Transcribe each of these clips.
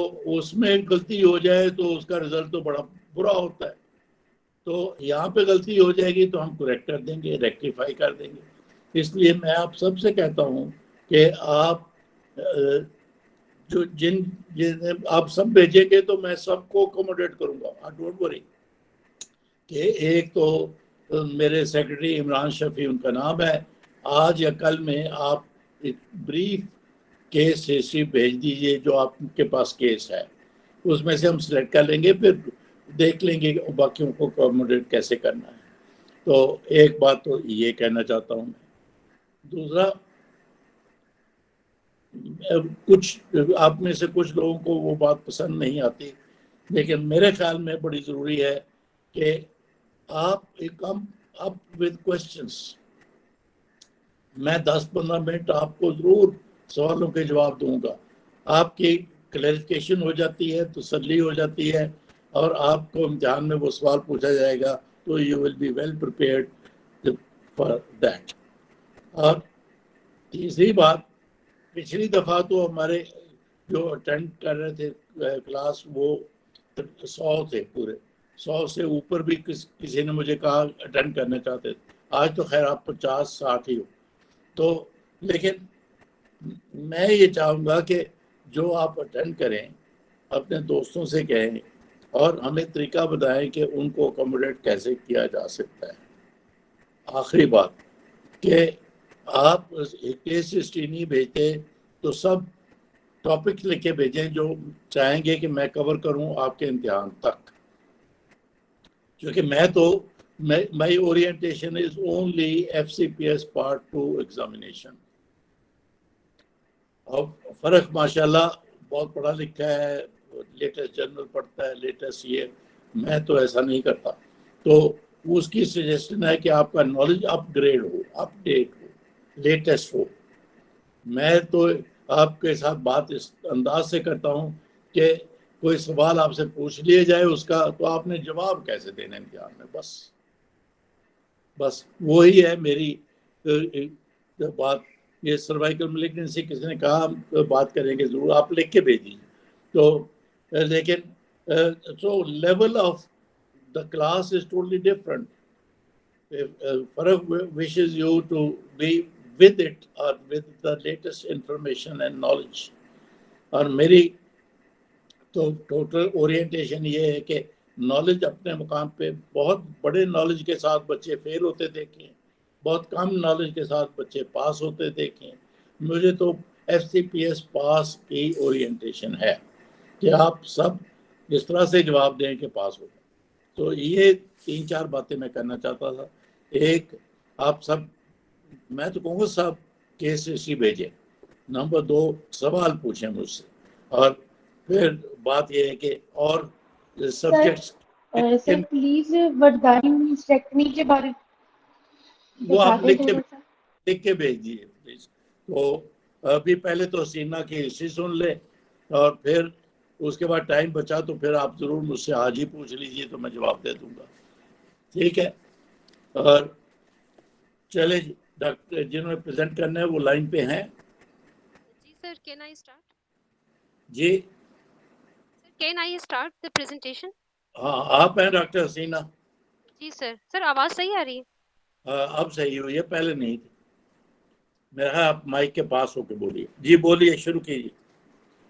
उसमें गलती हो जाए तो उसका रिजल्ट तो बड़ा बुरा होता है। तो यहाँ पे गलती हो जाएगी तो हम करेक्ट कर देंगे, रेक्टिफाई कर देंगे। इसलिए मैं आप सबसे कहता हूँ कि आप जो जिन आप सब भेजेंगे तो मैं सबको अकोमोडेट करूंगा, डोंट वरी। कि एक तो मेरे सेक्रेटरी इमरान शफी उनका नाम है, आज या कल में आप एक ब्रीफ केस हिस्ट्री भेज दीजिए जो आपके पास केस है, उसमें से हम सिलेक्ट कर लेंगे, फिर देख लेंगे कि बाकियों को अकोमोडेट कैसे करना है। तो एक बात तो ये कहना चाहता हूँ। दूसरा, कुछ आप में से कुछ लोगों को वो बात पसंद नहीं आती, लेकिन मेरे ख्याल में बड़ी ज़रूरी है कि आप कम अप विद क्वेश्चंस। मैं 10-15 मिनट आपको ज़रूर सवालों के जवाब दूंगा, आपकी क्लैरिफिकेशन हो जाती है, तसल्ली हो जाती है, और आपको इम्तिहान में वो सवाल पूछा जाएगा तो you will be well prepared for that. और तीसरी बात, पिछली दफ़ा तो हमारे जो अटेंड कर रहे थे क्लास वो 100 थे, पूरे 100 से ऊपर भी किसी ने मुझे कहा अटेंड करना चाहते थे। आज तो खैर आप 50-60 ही हो। तो लेकिन मैं ये चाहूँगा कि जो आप अटेंड करें अपने दोस्तों से कहें और हमें तरीका बताएं कि उनको अकोमोडेट कैसे किया जा सकता है। आखिरी बात कि आप केस हिस्ट्री नहीं भेजते तो सब टॉपिक लिख के भेजें जो चाहेंगे कि मैं कवर करूं आपके इम्तिहान तक, क्योंकि मैं तो my orientation is only FCPS part 2 examination. अब फ़र्क माशाल्लाह बहुत पढ़ा लिखा है, लेटेस्ट जर्नल पढ़ता है, लेटेस्ट ये, मैं तो ऐसा नहीं करता। तो उसकी सजेशन है कि आपका नॉलेज अपग्रेड हो, अपडेट हो, लेटेस्ट हो। मैं तो आपके साथ बात इस अंदाज से करता हूँ कि कोई सवाल आपसे पूछ लिया जाए उसका तो आपने जवाब कैसे देना इम्तिहान में, बस वही है मेरी बात। ये सर्वाइकल मैलिग्नेंसी किसी ने कहा बात करेंगे ज़रूर, आप लिख के भेजिए। तो लेकिन so level of the class is totally different. If Farag wishes you to be with it or with the latest information and knowledge, और मेरी तो टोटल ओरिएंटेशन ये है कि नॉलेज अपने मुकाम पे, बहुत बड़े नॉलेज के साथ बच्चे फेल होते देखे, बहुत कम नॉलेज के साथ बच्चे पास होते देखे। मुझे तो FCPS पास की ओरिएंटेशन है कि आप सब इस तरह से जवाब दें कि पास हो। तो ये 3-4 बातें मैं करना चाहता था। एक, आप सब, मैं तो कहूँगा सब केस हिस्ट्री भेजें। नंबर 2, सवाल पूछें मुझसे। और फिर बात यह है कि और सब्जेक्ट्स सर प्लीज वर्दारी हिस्टेक्टमी के बारे वो आप लिख के भेज दीजिए प्लीज। तो अभी पहले तो सीना की हिस्ट्री सुन ले, और फिर उसके बाद टाइम बचा तो फिर आप जरूर मुझसे आज ही पूछ लीजिए तो मैं जवाब दे दूंगा, ठीक है। और चले, डॉक्टर जिन्होंने प्रेजेंट करना है वो लाइन पे हैं। जी सर, कैन आई स्टार्ट? जी sir, can I start the presentation? हाँ, आप हैं डॉक्टर हसीना? जी सर। सर आवाज सही आ रही है? अब सही हुई है, पहले नहीं थी। मेरा आप माइक के पास होके बोलिए। जी बोलिए, शुरू कीजिए।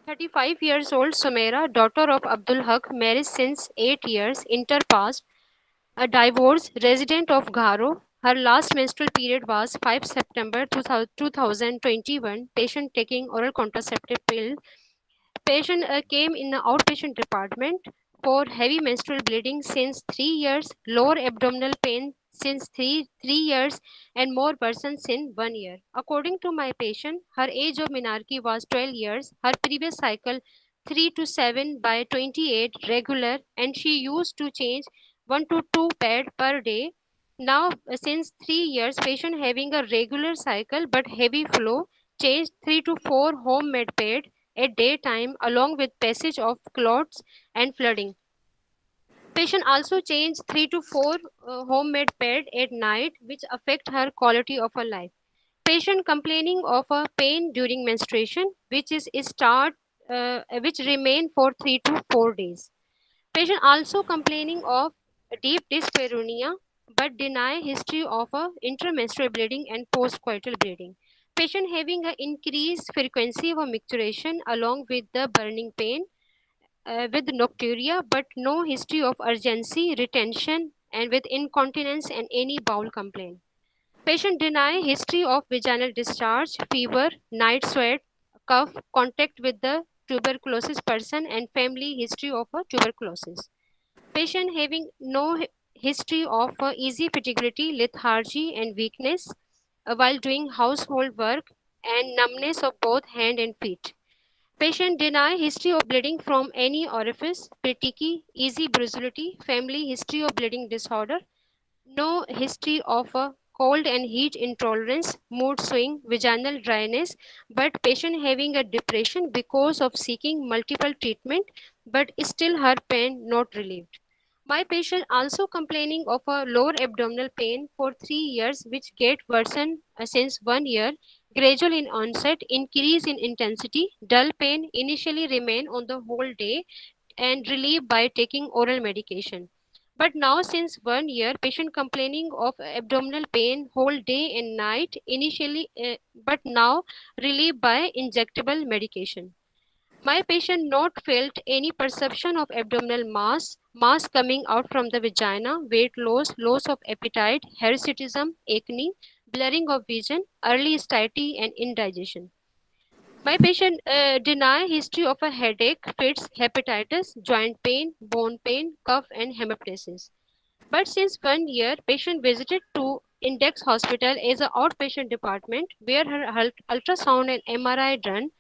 35 years old Sumaira, daughter of Abdul Haq, married since 8 years, interpassed, a divorce, resident of Gharo. Her last menstrual period was 5 September 2021. Patient taking oral contraceptive pill. Patient came in the outpatient department for heavy menstrual bleeding since 3 years, lower abdominal pain since three years, and more persons in 1 year. According to my patient, her age of menarche was 12 years, her previous cycle 3 to 7 by 28 regular, and she used to change 1 to 2 pad per day. Now, since 3 years, patient having a regular cycle but heavy flow, changed 3 to 4 homemade pad at daytime along with passage of clots and flooding. Patient also changed 3 to 4 homemade pad at night, which affect her quality of her life. Patient complaining of a pain during menstruation, which is start which remain for 3 to 4 days. Patient also complaining of deep dyspareunia but deny history of a intermenstrual bleeding and postcoital bleeding. Patient having an increased frequency of a micturition along with the burning pain with nocturia but no history of urgency, retention and with incontinence and any bowel complaint. Patient deny history of vaginal discharge, fever, night sweat, cough, contact with the tuberculosis person and family history of a tuberculosis. Patient having no history of easy fatiguity, lethargy, and weakness while doing household work and numbness of both hand and feet. Patient deny history of bleeding from any orifice, petechiae, easy brutality, family history of bleeding disorder, no history of a cold and heat intolerance, mood swing, vaginal dryness, but patient having a depression because of seeking multiple treatment, but still her pain not relieved. My patient also complaining of a lower abdominal pain for 3 years, which get worsened since 1 year, gradual in onset, increase in intensity, dull pain initially remain on the whole day and relieved by taking oral medication. But now since 1 year, patient complaining of abdominal pain whole day and night initially, but now relieved by injectable medication. My patient not felt any perception of abdominal mass coming out from the vagina, weight loss, loss of appetite, hirsutism, acne, blurring of vision, early satiety and indigestion. My patient deny history of a headache, fits, hepatitis, joint pain, bone pain, cough and hemoptysis. But since 1 year, patient visited to Index Hospital as an outpatient department where her ultrasound and MRI done,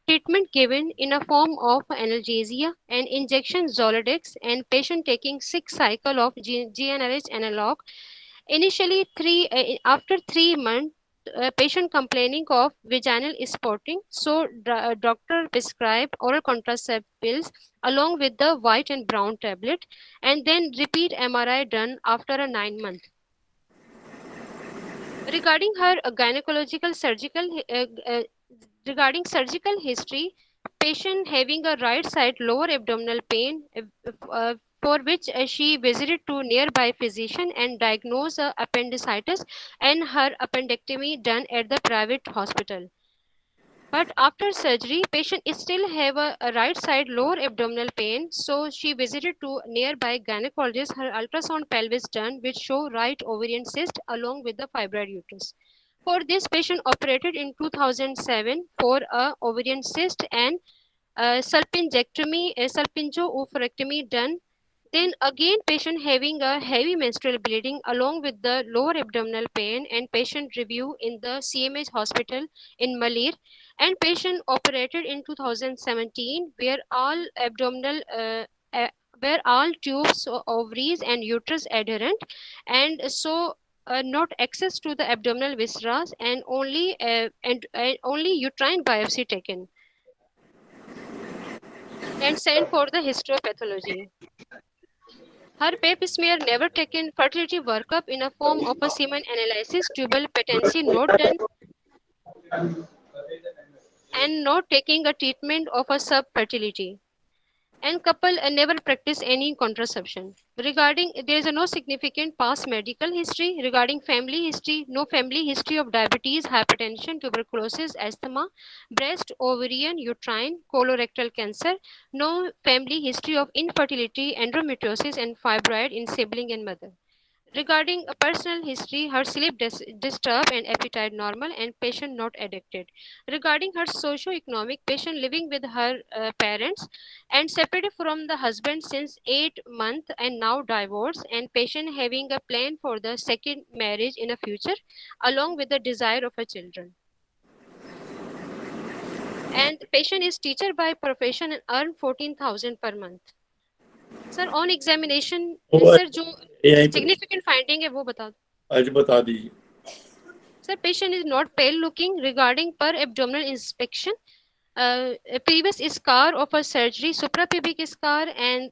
treatment given in a form of analgesia and injection Zoladex and patient taking 6 cycle of GnRH analog. Initially, after 3 months, patient complaining of vaginal spotting, so doctor prescribed oral contraceptive pills along with the white and brown tablet, and then repeat MRI done after a 9 month. Regarding her gynecological regarding surgical history, patient having a right side lower abdominal pain for which she visited to nearby physician and diagnosed appendicitis and her appendectomy done at the private hospital. But after surgery, patient still have a right side lower abdominal pain, so she visited to nearby gynecologist. Her ultrasound pelvis done, which show right ovarian cyst along with the fibroid uterus. For this patient operated in 2007 for a ovarian cyst and salpingo-oophorectomy done. Then again patient having a heavy menstrual bleeding along with the lower abdominal pain and patient review in the CMH hospital in Malir and patient operated in 2017 where all tubes, ovaries and uterus adherent and so not access to the abdominal viscera and only uterine biopsy taken and sent for the histopathology. Her pap smear never taken, fertility workup in a form of a semen analysis, tubal patency not done, and not taking a treatment of a subfertility. And couple never practice any contraception. Regarding there is a no significant past medical history. Regarding family history, no family history of diabetes, hypertension, tuberculosis, asthma, breast, ovarian, uterine, colorectal cancer, no family history of infertility, endometriosis and fibroid in sibling and mother. Regarding a personal history, her sleep disturbed and appetite normal and patient not addicted. Regarding her socio-economic, patient living with her parents and separated from the husband since 8 months and now divorced and patient having a plan for the second marriage in the future along with the desire of a children. And patient is teacher by profession and earn 14,000 per month. Sir on examination sir जो significant finding है वो बता दो आज बता दीजिए sir patient is not pale looking regarding पर abdominal inspection previous scar of a surgery suprapubic scar and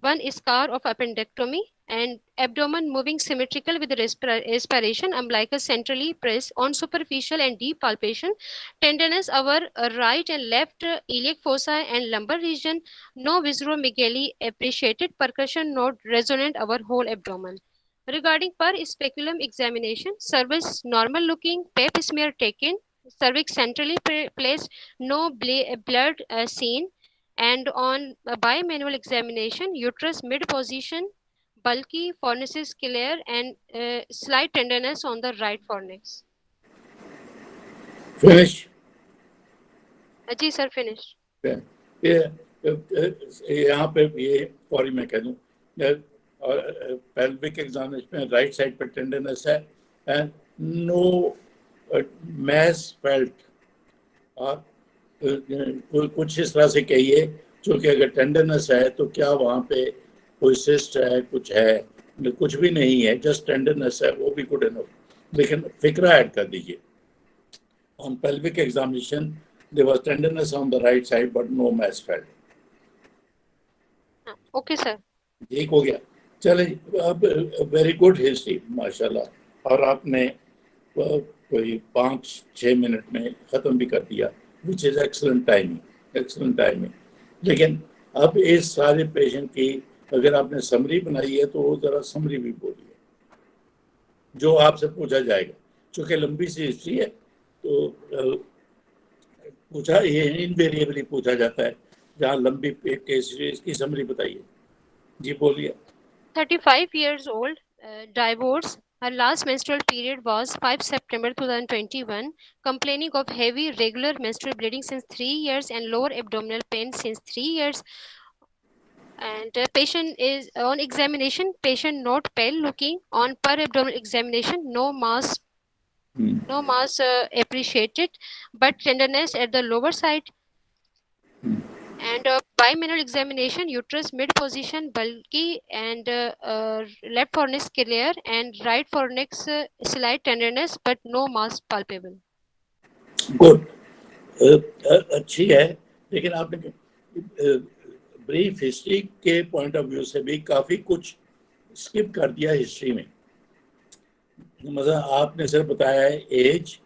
one scar of appendectomy and abdomen moving symmetrical with respiration, umbilical centrally pressed on superficial and deep palpation, tenderness our right and left iliac fossa and lumbar region, no visceromegaly appreciated, percussion not resonant our whole abdomen. Regarding per speculum examination, cervix normal looking, pap smear taken, cervix centrally placed, no blood seen, and on bimanual examination, uterus mid position, bulky, fornicis clear, and slight tenderness on the right fornix. Finish. जी sir finish. ये यहाँ पे ये sorry मैं कह दूँ pelvic examination में right side पे टेंडरनेस है एंड नो mass felt और कुछ इस तरह से कहिए क्योंकि अगर टेंडरनेस है तो क्या वहाँ पे कोई सिस्ट है, कुछ है, कुछ भी नहीं है, जस्ट टेंडरनेस है, वो भी गुड इनफ, लेकिन फिक्रा ऐड कर दीजिए. On pelvic examination, there was tenderness on the right side, but no mass felt. Okay sir. ठीक हो गया. चले अब वेरी गुड हिस्ट्री माशाल्लाह, और आपने कोई 5-6 मिनट में ख़त्म भी कर दिया, विच इज़ एक्सलेंट टाइमिंग. लेकिन अब इस सारे पेशेंट की अगर आपने समरी बनाई है तो वो ज़रा समरी भी बोलिए जो आपसे पूछा जाएगा, चूँकि लंबी सी हिस्ट्री है तो पूछा ये इनवेरिएबली पूछा जाता है जहाँ लंबी केस इसकी समरी बताइए. जी बोलिए. 35 years old, divorce. Her last menstrual period was 5 September 2021. Complaining of heavy regular menstrual bleeding since 3 years and lower abdominal pain since 3 years. And patient is on examination. Patient not pale looking. On per abdominal examination, no mass appreciated, but tenderness at the lower side. And bimanual examination, uterus mid position, bulky, and left fornix clear, and right fornix slight tenderness, but no mass palpable. Good. अच्छी है, लेकिन आपने brief history के point of view से भी काफ़ी कुछ skip कर दिया हिस्ट्री में. मतलब आपने सिर्फ बताया है एज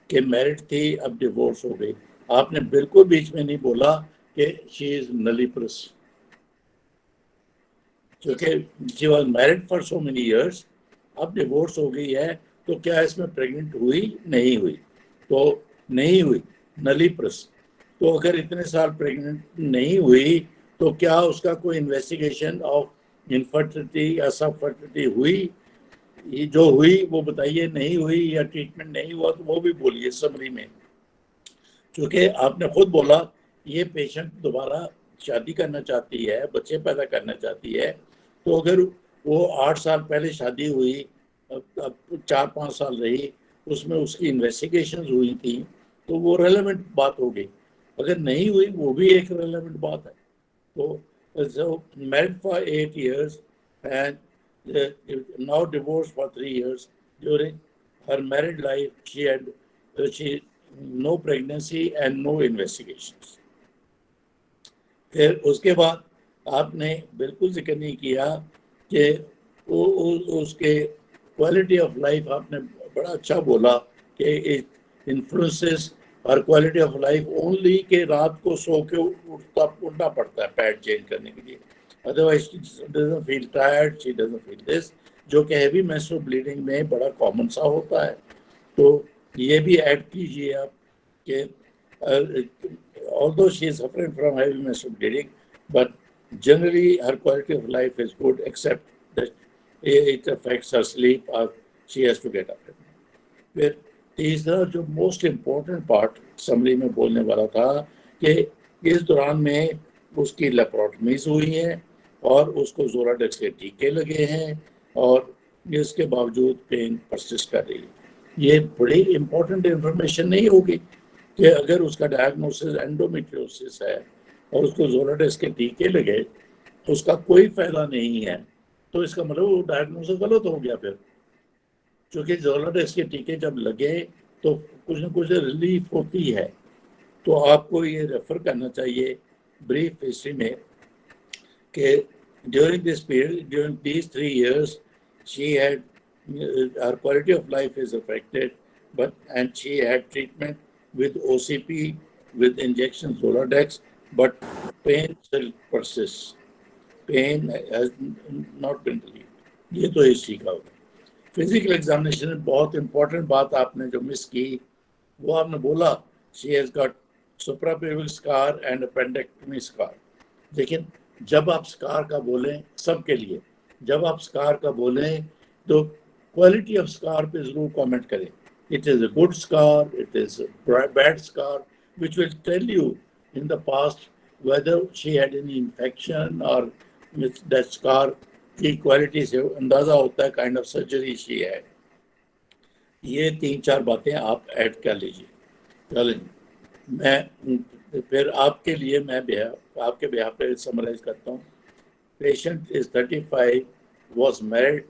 के मैरिड थी, अब डिवोर्स हो गई. आपने बिल्कुल बीच में नहीं बोला कि शी इज नलीप्रस, क्योंकि she was married for so many years, अब डिवोर्स हो गई है तो क्या इसमें प्रेग्नेंट हुई? नहीं हुई. तो नहीं हुई, नलीप्रस. तो अगर इतने साल प्रेग्नेंट नहीं हुई तो क्या उसका कोई इन्वेस्टिगेशन ऑफ इनफर्टिलिटी या सबफर्टिलिटी हुई? ये जो हुई वो बताइए, नहीं हुई या ट्रीटमेंट नहीं हुआ तो वो भी बोलिए समरी में. क्योंकि आपने खुद बोला ये पेशेंट दोबारा शादी करना चाहती है, बच्चे पैदा करना चाहती है, तो अगर वो 8 साल पहले शादी हुई, अब 4-5 साल रही, उसमें उसकी इन्वेस्टिगेशंस हुई थी तो वो रेलेवेंट बात हो गई. अगर नहीं हुई वो भी एक रेलेवेंट बात है. तो married for 8 years and now divorced for 3 years. During her married life she had no pregnancy and no investigations. फिर उसके बाद आपने बिल्कुल जिक्र नहीं किया कि उसके क्वालिटी ऑफ लाइफ आपने बड़ा अच्छा बोला कि it influences her quality of life only के रात को सो के उठना पड़ता है पैड चेंज करने के लिए, otherwise she doesn't feel tired, she doesn't feel this, जो कि हैवी मेंस्ट्रुअल ब्लीडिंग में बड़ा कॉमन सा होता है. तो ये भी ऐड कीजिए आप कि although she is suffering from heavy menstrual bleeding, but generally her quality of life is good, except that it affects her sleep or she has to get up. फिर तीसरा जो मोस्ट इम्पोर्टेंट पार्ट समरी में बोलने वाला था कि इस दौरान में उसकी लेप्रोटमीज हुई हैं और उसको ज़ोराडेक्स के टीके लगे हैं और इसके बावजूद पेन परसिस्ट कर रही है. ये बड़ी इम्पोर्टेंट इंफॉर्मेशन नहीं होगी कि अगर उसका डायग्नोसिस एंडोमेट्रियोसिस है और उसको ज़ोराडेक्स के टीके लगे तो उसका कोई फ़ायदा नहीं है, तो इसका मतलब वो डायग्नोसिस गलत हो गया. फिर क्योंकि ज़ोराडेक्स के टीके जब लगे तो कुछ न कुछ रिलीफ होती है, तो आपको ये रेफ़र करना चाहिए ब्रीफ हिस्ट्री में कि during this period, during these 3 years, she had her quality of life is affected, and she had treatment with OCP, with injection Zoladex, but pain still persists. Pain has not been relieved. ये तो history का होगा. Physical examination में बहुत important बात आपने जो miss की, वो आपने बोला she has got suprapubic scar and appendectomy scar. लेकिन जब आप स्कार का बोलें, सबके लिए जब आप स्कार का बोलें तो क्वालिटी ऑफ स्कार पे जरूर कमेंट करें. It is a good scar, it is a bad scar, which will tell you in the past whether she had any infection or that scar की क्वालिटी से अंदाजा होता है काइंड ऑफ सर्जरी शी है. ये 3-4 बातें आप ऐड कर लीजिए. चलें, मैं फिर आपके लिए आपके बिहाफ पे समराइज करता हूँ. Patient is 35, was married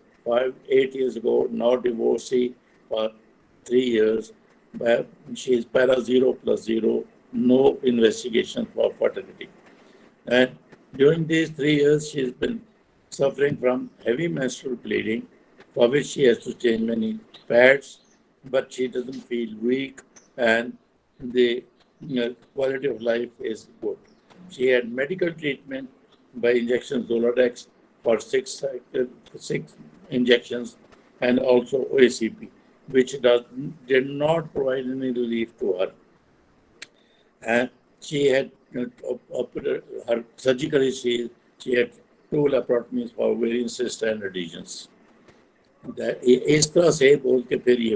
8 years ago, now divorcee for 3 years. She is para 0+0, no investigation for fertility. And during these 3 years, she has been suffering from heavy menstrual bleeding, for which she has to change many pads, but she doesn't feel weak, and the quality of life is good. She had medical treatment by injection Zoladex for 6 injections, and also OACP, which did not provide any relief to her. And she had her surgically she had 2 laparotomies for ovarian cyst and adhesions. इस तरह से बोल के फिर ये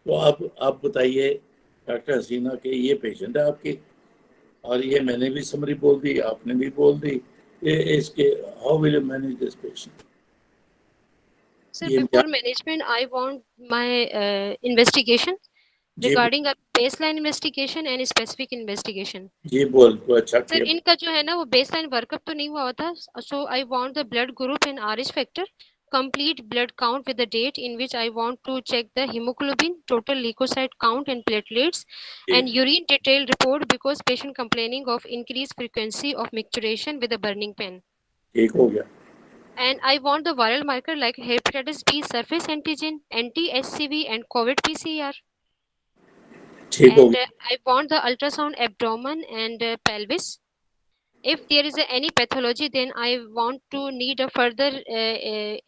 तो अब आप बताइए डॉक्टर हसीना के ये पेशेंट है आपकी, और ये मैंने भी समरी बोल दी, आपने भी बोल दी. इसके how will you manage this patient? Sir, before management, I want my investigation regarding a baseline investigation and specific investigation. जी बोल तो अच्छा. Sir, इनका जो है ना वो baseline workup तो नहीं हुआ होता. So I want the blood group and RH factor, complete blood count with the date in which I want to check the hemoglobin, total leukocyte count and platelets, and urine detailed report because patient complaining of increased frequency of micturition with a burning pain. ठीक हो गया. And I want the viral marker like hepatitis B surface antigen, anti-HCV and COVID PCR. And I want the ultrasound abdomen and pelvis. If there is any pathology, then I want to need a further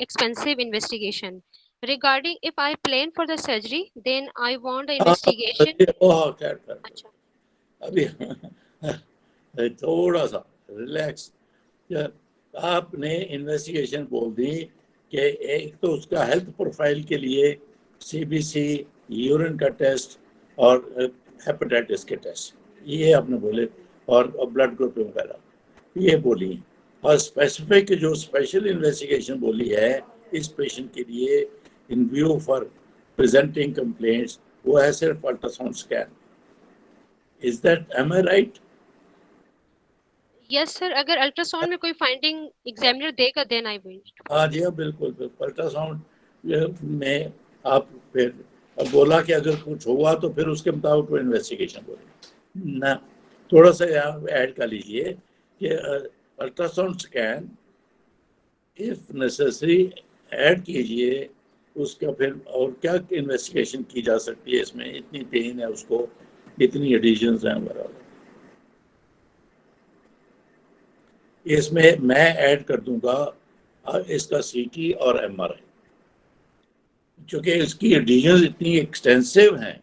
expensive investigation. Regarding if I plan for the surgery, then I want the investigation. अभी थोड़ा सा relax. आपने investigation बोल दी कि एक तो उसका health profile के लिए सीबीसी, यूरिन का टेस्ट और हेपेटाइटिस के टेस्ट, ये आपने बोले, और ब्लड ग्रुप वगैरह ये बोली. और स्पेसिफिक जो स्पेशल इन्वेस्टिगेशन बोली है इस पेशेंट के लिए in view for presenting complaints, वो है सिर्फ ultrasound scan. Is that, am I right? Yes sir, अगर अल्ट्रासाउंड में कोई फाइंडिंग एग्जामिनर देगा देन आई विल. हाँ जी, बिल्कुल बिल्कुल. अल्ट्रासाउंड में आप फिर अब बोला कि अगर कुछ हुआ तो फिर उसके मुताबिक कोई इन्वेस्टिगेशन बोले ना. थोड़ा सा यहाँ ऐड कर लीजिए कि ultrasound scan if necessary add कीजिए उसका. फिर और क्या इन्वेस्टिगेशन की जा सकती है इसमें? इतनी पेन है उसको, इतनी एडिशंस हैं वगैरह. इसमें मैं ऐड कर दूंगा इसका सीटी और एमआरआई, क्योंकि इसकी एडिशंस इतनी एक्सटेंसिव हैं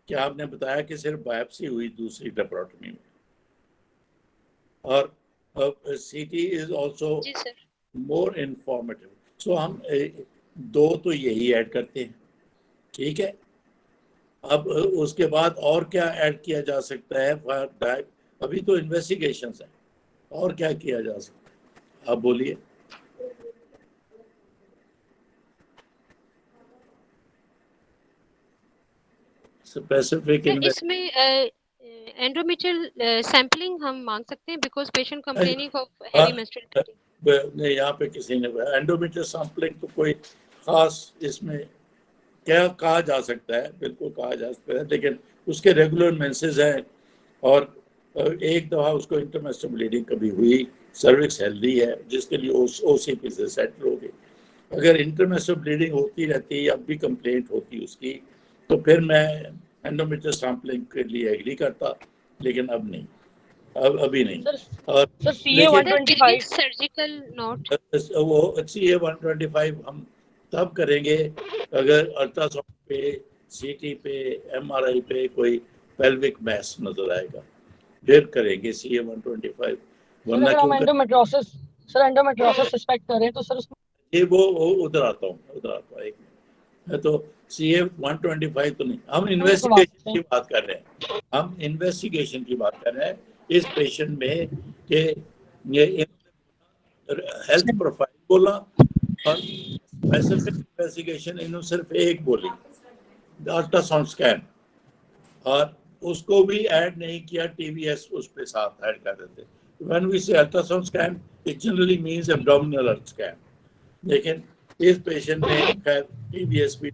कि आपने बताया कि सिर्फ बायोप्सी हुई दूसरी लेप्रोटमी में, और सीटी इज आल्सो मोर इंफॉर्मेटिव. सो हम 2 तो यही ऐड करते हैं. ठीक है, अब उसके बाद और क्या ऐड किया जा सकता है? अभी तो इन्वेस्टिगेशंस हैं, और क्या किया जा सकता है? आप बोलिए. स्पेसिफिक इसमें एंडोमेट्रियल सैंपलिंग हम मांग सकते हैं because patient complaining of heavy menstrual bleeding. यहाँ पे किसी ने एंडोमेट्रियल सैंपलिंग तो कोई खास इसमें क्या कहा जा सकता है? बिल्कुल कहा जा सकता है, लेकिन उसके रेगुलर मेंसेस हैं और एक दफ़ा उसको इंटरमेस्टल ब्लीडिंग कभी हुई, सर्विक्स हेल्दी है, जिसके लिए ओसीपी से सेटल हो गई। अगर इंटरमेस्टल ब्लीडिंग होती रहती, अब भी कंप्लेंट होती उसकी, तो फिर मैं एंडोमेट्रियल सैंपलिंग के लिए एग्री करता, लेकिन अब नहीं, अभी नहीं। और सर CA 125 सर्जिकल नोट वो CA 125 हम तब करेंगे अगर अल्ट्रासाउंड पे, सीटी पे, MRI पे कोई पेल्विक मैस नजर आएगा, फिर करेंगे CA 125, वरना अगर हम क्यों एंडोमेट्रियोसिस सस्पेक्ट करें तो सर उसमें ये वो उधर आता हूँ एक मिनट। तो CA 125 तो नहीं, हम इन्वेस्टिगेशन की बात कर रहे हैं, हम इन्वेस्टिगेशन की बात कर रहे हैं इस पेशेंट में कि ये हेल्थ प्रोफाइल बोला और स्पेसिफिक इन्वेस्टिगेशन इन्होंने सिर्फ एक बोली, अल्ट्रासाउंड स्कैन, और उसको भी ऐड नहीं किया, TVS उस पे साथ ऐड कर देते। When we say ultrasound scan, it generally means abdominal scan, लेकिन इस पेशेंट में खैर TVS भी,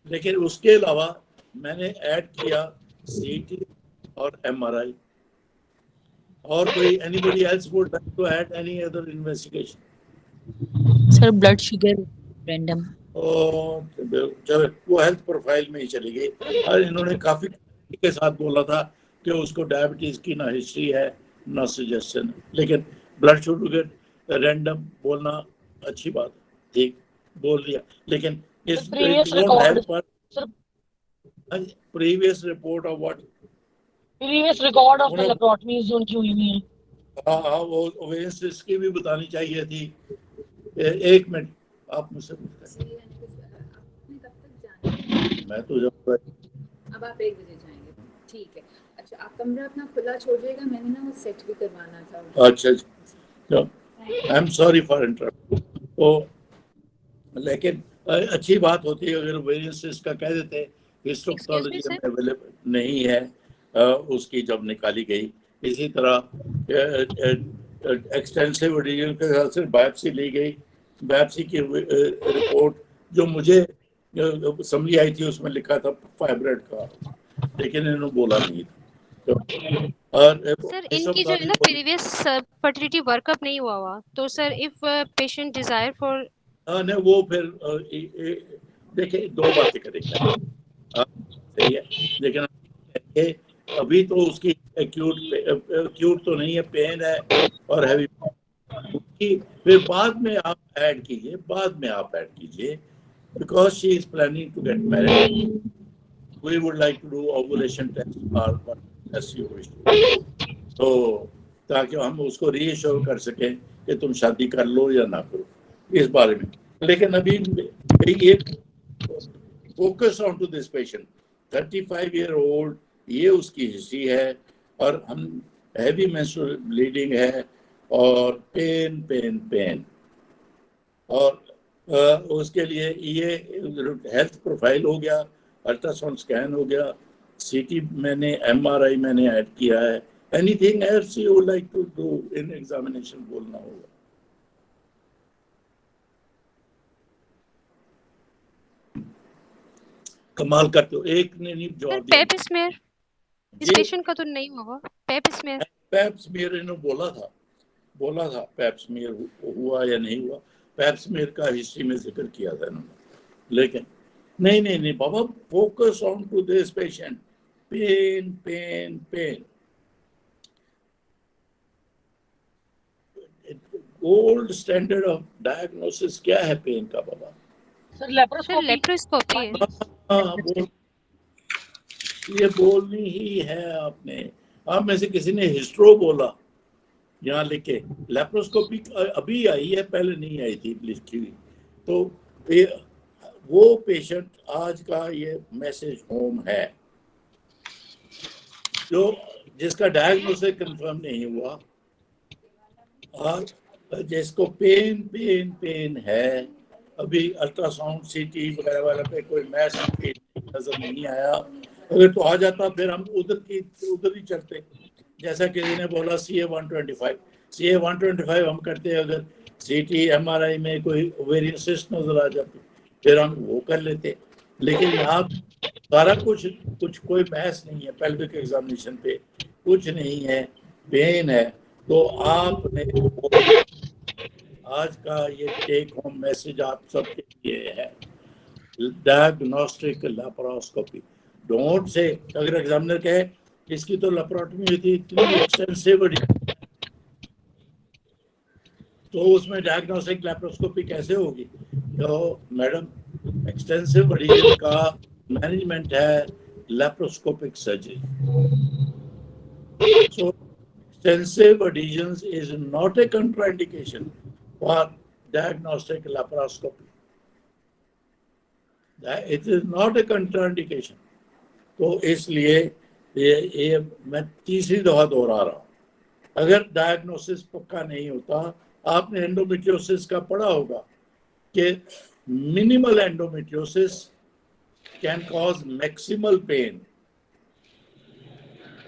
लेकिन उसके अलावा मैंने ऐड किया CT और MRI, और कोई anybody else would like to add any other investigation? Sir blood sugar random चलो वो हेल्थ प्रोफाइल में ही चली गई, और इन्होंने काफी के साथ बोला था कि उसको डायबिटीज की ना हिस्ट्री है ना सजेशन, लेकिन ब्लड शुगर रैंडम बोलना अच्छी बात है, ठीक बोल दिया, लेकिन इस previous report of what, previous record of the laparotomies जो उनकी हुई हुई है। हाँ वो ओवेसिस की भी बतानी चाहिए थी। एक मिनट आप मुझसे मैं तो जब अब आप 1 बजे जाएंगे, ठीक है। अच्छा आप कमरा अपना खुला छोड़िएगा, मैंने ना वो सेट भी करवाना था। अच्छा जी, I am sorry for interrupt. तो लेकिन अच्छी बात होती है अगर वेरिएंसेस का कह देते, हिस्टोपैथोलॉजी अवेलेबल नहीं है उसकी जब निकाली गई। इसी तरह एक्सटेंसिव रीजन के हिसाब से बायोप्सी ली गई, बायोप्सी की रिपोर्ट जो मुझे समझ आई थी उसमें लिखा था फाइब्रॉइड का, लेकिन इन्होंने बोला नहीं था। तो और सर इनकी जो है ना प्रीवियस फर्टिलिटी वर्कअप नहीं हुआ तो sir if patient desire for नहीं वो फिर देखिए दो बातें करेंगे, सही है, लेकिन अभी तो उसकी एक्यूट तो नहीं है, पेन है और हैवी, फिर बाद में आप ऐड कीजिए, because she is planning to get married, we would like to do ovulation test or what as you wish, तो ताकि हम उसको रीअश्योर कर सकें कि तुम शादी कर लो या ना करो इस बारे में। लेकिन अभी ये focus on to this patient 35 year old, ये उसकी हिस्ट्री है, और हम हैवी मेंस्ट्रुअल ब्लीडिंग है और पेन और उसके लिए ये हेल्थ प्रोफाइल हो गया, अल्ट्रासाउंड स्कैन हो गया, CT मैंने, MRI मैंने ऐड किया है। Anything else you would like to do in examination बोलना होगा। कमाल करते हो, एक ने नहीं जवाब दिया। पेप स्मेयर इस पेशेंट का तो नहीं हुआ। पेप स्मेयर इन्होंने बोला था पेप स्मेयर हुआ या नहीं हुआ, पेप स्मेयर का हिस्ट्री में जिक्र किया था इन्होंने, लेकिन नहीं बाबा, focus on to this patient, pain. Gold standard of diagnosis क्या है पेन का बाबा? सर लेप्रोस्कोपी ये बोलनी ही है आपने। आप में से किसी ने हिस्ट्रो बोला, यहाँ लिखे, लेप्रोस्कोपी अभी आई है, पहले नहीं आई थी लिखी हुई। तो ये वो पेशेंट आज का ये मैसेज होम है जो जिसका डायग्नोसिस कंफर्म नहीं हुआ और जिसको पेन है, अभी अल्ट्रासाउंड CT वगैरह वाला पे कोई मैस नजर नहीं आया। अगर तो आ जाता फिर हम उधर ही चलते, जैसा किसी ने बोला CA 125 हम करते हैं, अगर CT MRI में कोई ओवेरियन सिस्ट नजर आ जाती फिर हम वो कर लेते, लेकिन यहाँ सारा कुछ कोई बहस नहीं है पेल्विक एग्जामिनेशन पे, कुछ नहीं है, पेन है, तो आपने आज का ये टेक होम मैसेज आप सबके लिए है, डायग्नोस्टिक लेप्रोस्कोपी। डोंट से अगर एग्जामिनर कहे इसकी तो लेप्रोटमी हुई थी, इतनी एक्सटेंसिव, तो उसमें डायग्नोस्टिक लेप्रोस्कोपी कैसे होगी? तो मैडम एक्सटेंसिव रीजन का मैनेजमेंट है laparoscopic surgery. So extensive adhesions is not a contraindication for diagnostic laparoscopy. It is not a contraindication. तो इसलिए ये मैं तीसरी दफा दोहरा रहा हूँ, अगर डायग्नोसिस पक्का नहीं होता, आपने एंडोमेट्रियोसिस का पढ़ा होगा कि minimal endometriosis can cause maximal pain.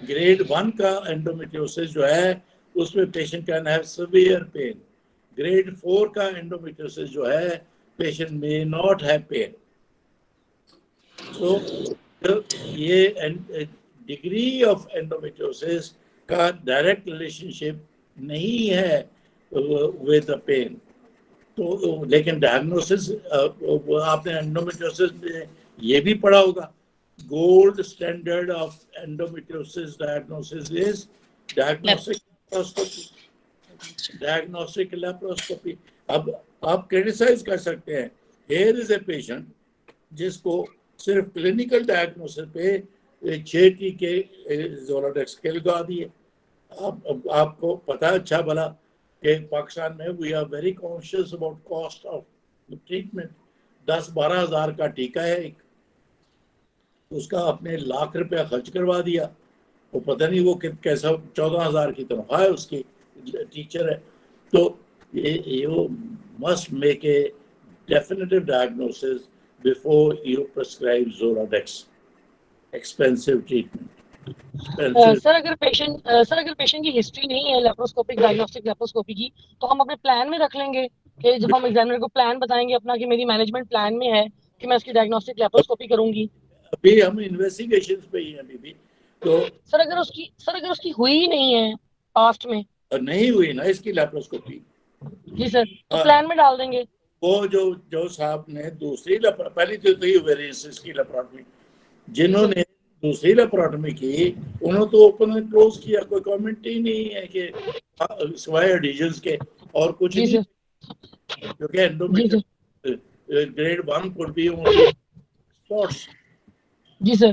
Grade 1 का एंडोमेट्रियोसिस जो है उसमें patient can have severe pain. Grade 4 का एंडोमेट्रियोसिस जो है patient may not have pain. So ये डिग्री ऑफ एंडोमेट्रियोसिस का डायरेक्ट रिलेशनशिप नहीं है विद द पेन। तो लेकिन डायग्नोसिस आपने एंडोमेट्रियोसिस में ये भी पढ़ा होगा, gold standard of endometriosis diagnosis is diagnostic laparoscopy. Diagnostic laparoscopy. अब आप क्रिटिसाइज कर सकते हैं, here is a patient जिसको सिर्फ क्लिनिकल डायग्नोसिस पे 6 टीके ज़ोलाडेक्स के लगा दिए। आपको पता अच्छा भला कि पाकिस्तान में we are very conscious about cost of treatment. 10-12 हज़ार का टीका है एक, उसका आपने लाख रुपया खर्च करवा दिया, वो पता नहीं वो कैसा 14,000 की तनख्वाह है उसकी, टीचर है। तो you must make a definitive diagnosis before you prescribe Zoladex, expensive treatment. Sir अगर पेशेंट की हिस्ट्री नहीं है लेप्रोस्कोपिक डायग्नोस्टिक लेप्रोस्कोपी की, तो हम अपने प्लान में रख लेंगे कि जब हम एग्जामिनर को प्लान बताएंगे अपना कि मेरी मैनेजमेंट प्लान में है कि मैं इसकी डायग्नोस्टिक लेप्रोस्कोपी करूंगी। अभी हम इन्वेस्टिगेशंस पे ही हैं अभी भी। तो सर अगर उसकी हुई ही नहीं है पास्ट में, नहीं हुई ना इसकी लेप्रोस्कोपी, जी सर, तो प्लान में डाल देंगे। वो जो साहब ने दूसरी पहली तो थी वेरिएंस की लेप्रोटमी, जिन्होंने दूसरी लेप्रोटमी की उन्होंने तो ओपन एंड क्लोज किया, कोई कमेंट ही नहीं है कि सिवाय एडिशंस के और कुछ नहीं, क्योंकि endometriosis grade 1 could be only spots. जी सर।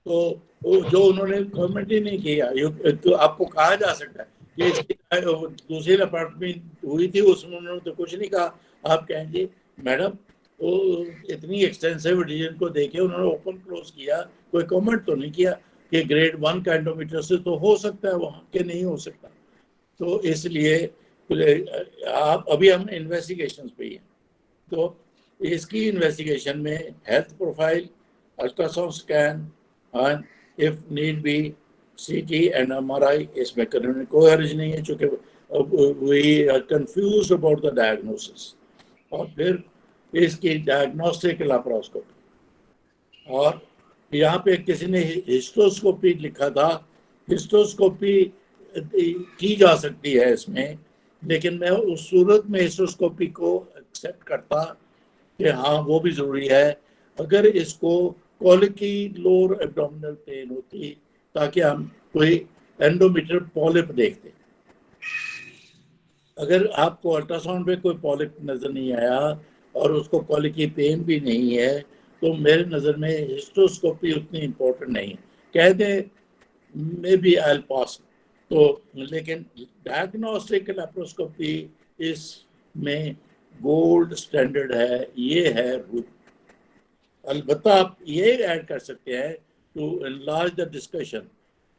तो जो उन्होंने कमेंट ही नहीं किया, तो आपको कहा जा सकता है कि इसकी दूसरी लेप्रोटमी हुई थी, उसमें उन्होंने तो कुछ नहीं कहा। आप कहेंगे मैडम वो इतनी एक्सटेंसिव रीजन को देखे उन्होंने ओपन क्लोज किया, कोई कमेंट तो नहीं किया कि ग्रेड 1 का एंडोमेट्रियोसिस तो हो सकता है वहाँ के नहीं हो सकता। तो इसलिए आप अभी हम इन्वेस्टिगेशंस पे ही हैं, तो इसकी इन्वेस्टिगेशन में health profile, ultrasound scan and if need be CT and MRI इसमें करने में कोई हर्ज नहीं है, चूँकि we are confused about the diagnosis. और फिर इसकी डायग्नोस्टिक लेप्रोस्कोपी, और यहाँ पे किसी ने हिस्टोस्कोपी लिखा था, हिस्टोस्कोपी की जा सकती है इसमें, लेकिन मैं उस सूरत में हिस्टोस्कोपी को एक्सेप्ट करता कि हाँ वो भी ज़रूरी है अगर इसको कॉलिकी लोअर एब्डोमिनल पेन होती, ताकि हम कोई एंडोमेट्रियल पॉलिप देखते। अगर आपको अल्ट्रासाउंड में कोई पॉलिप नज़र नहीं आया और उसको कॉलिकी पेन भी नहीं है, तो मेरे नज़र में हिस्टोस्कोपी उतनी इम्पोर्टेंट नहीं है। कह दें मे बी आई पास, तो लेकिन डायग्नोस्टिक लेप्रोस्कोपी इसमें गोल्ड स्टैंडर्ड है, ये है रूल। अलबत्ता आप ये ऐड कर सकते हैं टू एनलार्ज द डिस्कशन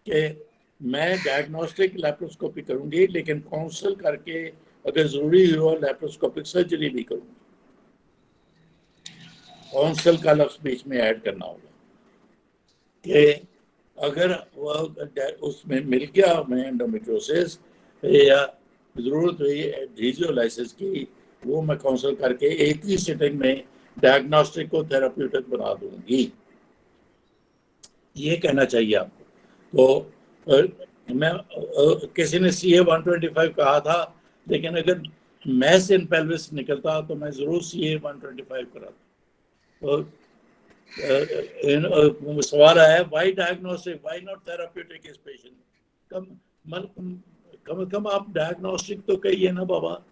कि मैं डायग्नोस्टिक लेप्रोस्कोपी करूंगी, लेकिन काउंसल करके अगर ज़रूरी हो लेप्रोस्कोपिक सर्जरी भी करूंगी। काउंसल का लफ्ज़ बीच में ऐड करना होगा कि अगर वह उसमें मिल गया हमें एंडोमेट्रियोसिस या ज़रूरत हुई एडहीजियोलाइसिस की, वो मैं काउंसल करके एक ही सिटिंग में डायग्नोस्टिक को थेराप्यूटिक बना दूंगी, ये कहना चाहिए आपको। तो मैं किसी ने CA 125 कहा था, लेकिन अगर मैस इन पेल्विस निकलता तो मैं जरूर CA 125 कराता। तो सवाल आया why diagnostic, why not therapeutic इस पेशेंट। कम कम आप डायग्नोस्टिक तो कहिए ना बाबा,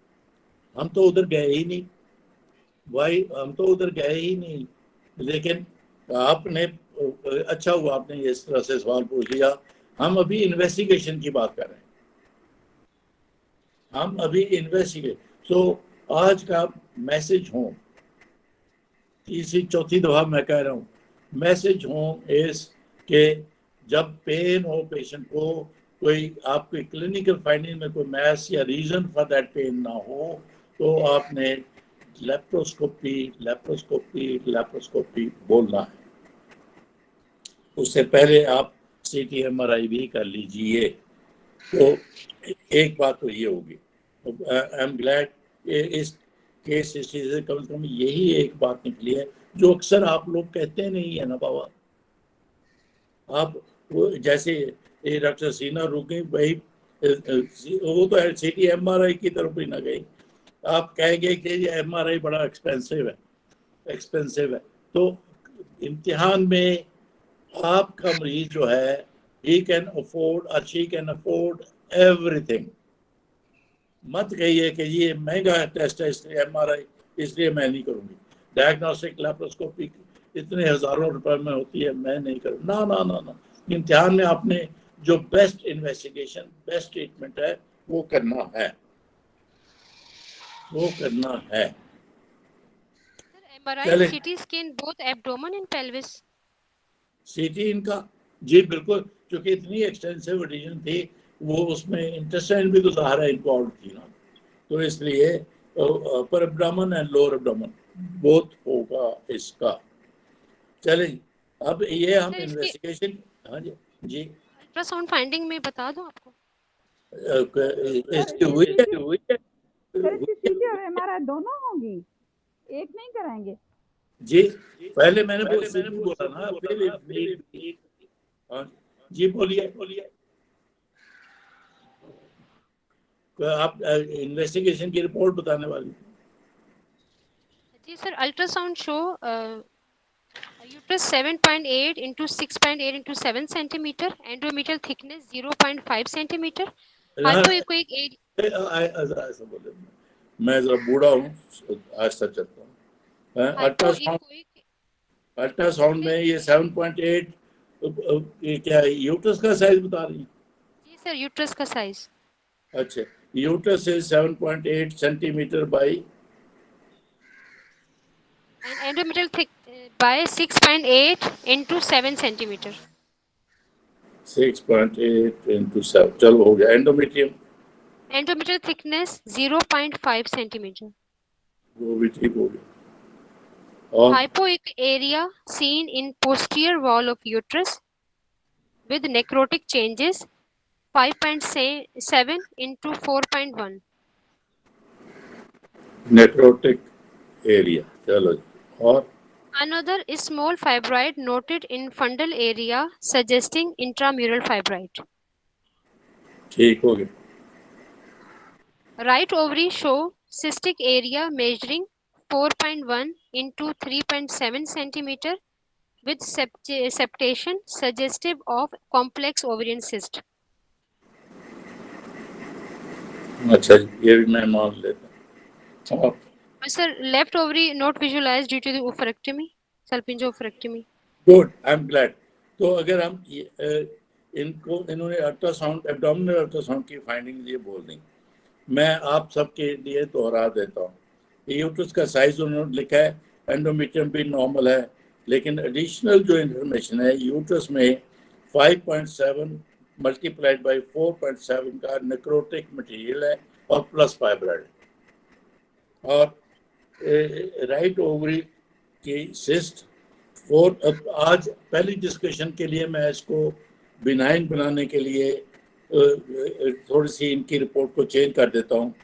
हम तो उधर गए ही नहीं भाई, हम तो उधर गए ही नहीं। लेकिन आपने, अच्छा हुआ आपने इस तरह से सवाल पूछ लिया। हम अभी इन्वेस्टिगेशन की बात कर रहे हैं, हम अभी इन्वेस्टिगेट। तो आज का मैसेज हो, तीसरी चौथी दफा मैं कह रहा हूँ, मैसेज हो इस के जब पेन हो पेशेंट को, कोई आपकी क्लिनिकल फाइंडिंग में कोई मैस या रीजन फॉर दैट पेन ना हो, तो आपने लेप्रोस्कोपी लेप्रोस्कोपी लेप्रोस्कोपी बोलना है। उससे पहले आप CT MRI भी कर लीजिए। तो एक बात तो ये होगी। आई एम ग्लैड इस केस हिस्ट्री से कम से कम यही एक बात निकली है जो अक्सर आप लोग कहते नहीं है ना बाबा। आप वो जैसे ये डॉक्टर सीना रुके भाई, वो तो CT MRI की तरफ भी ना गई, आप कहेंगे कि ये MRI बड़ा एक्सपेंसिव है। तो इम्तिहान में आपका मरीज जो है, he can afford or she can afford everything। मत कहिए कि ये महंगा टेस्ट है इसलिए MRI, इसलिए मैं नहीं करूंगी। डायग्नोस्टिक लैप्रोस्कोपी इतने हजारों रुपए में होती है, मैं नहीं करूँ। ना ना ना ना, इम्तिहान में आपने जो बेस्ट इन्वेस्टिगेशन, बेस्ट ट्रीटमेंट है वो करना है, वो करना है। MRI, चले। CT scan both abdomen and pelvis। CT इनका जी बिल्कुल, क्योंकि इतनी एक्सटेंसिव रीजन थी वो, उसमें इंटेस्टाइन भी तो ज़ाहिर है इन्वॉल्व थी ना, तो इसलिए upper abdomen and lower abdomen both होगा इसका। चलें, अब ये हम सर, इसकी इन्वेस्टिगेशन, हाँ जी जी, अल्ट्रासाउंड फाइंडिंग में बता दूं आपको। इसकी हुई है सर इसकी CT और MRI दोनों होंगी, एक नहीं कराएंगे? जी। पहले मैंने CT बोला ना, फिर हाँ जी, बोलिए आप इन्वेस्टिगेशन की रिपोर्ट बताने वाली। जी sir, ultrasound show uterus 7.8 into 6.8 into 7 centimeter, endometrial thickness 0.5 centimeter, hypoechoic area। ऐसा बोले, मैं जरा बूढ़ा हूँ, आज तक चलता हूँ। अल्ट्रासाउंड में ये 7.8 ये क्या है, यूट्रस का साइज बता रही हैं? जी सर, यूट्रस का साइज। अच्छा, uterus is 7.8 centimetre by And endometrial thick by 6.8 into 7 centimeter। 6.8 into 7, चलो हो गया। Endometrium, Endometrial thickness 0.5 centimeter। वो भी ठीक हो गया। और Hypoechoic area seen in posterior wall of uterus with necrotic changes 5.7 into 4.1। Necrotic area, चलो जी। और Another is small fibroid noted in fundal area suggesting intramural fibroid। ठीक हो गया। Right ovary show cystic area measuring 4.1 into 3.7 centimeter with septation suggestive of complex ovarian cyst। अच्छा जी, ये भी मैं मान लेता हूँ। Sir, left ovary not visualized due to the oophorectomy, salpingo-oophorectomy। Good, I am glad. तो अगर हम इन्होंने अल्ट्रासाउंड, एब्डोमिनल अल्ट्रासाउंड की फाइंडिंग ये बोल दी, मैं आप सबके लिए दोहरा देता हूँ। यूट्रस का साइज उन्होंने लिखा है, एंडोमेट्रियम भी नॉर्मल है, लेकिन एडिशनल जो इंफॉर्मेशन है, यूट्रस में 5.7 मल्टीप्लाइड बाई 4.7 का नेक्रोटिक मटेरियल है और प्लस फाइब्रॉइड। और राइट ओवरी की सिस्ट आज पहली डिस्कशन के लिए मैं इसको बिनाइन बनाने के लिए थोड़ी सी इनकी रिपोर्ट को चेंज कर देता हूँ।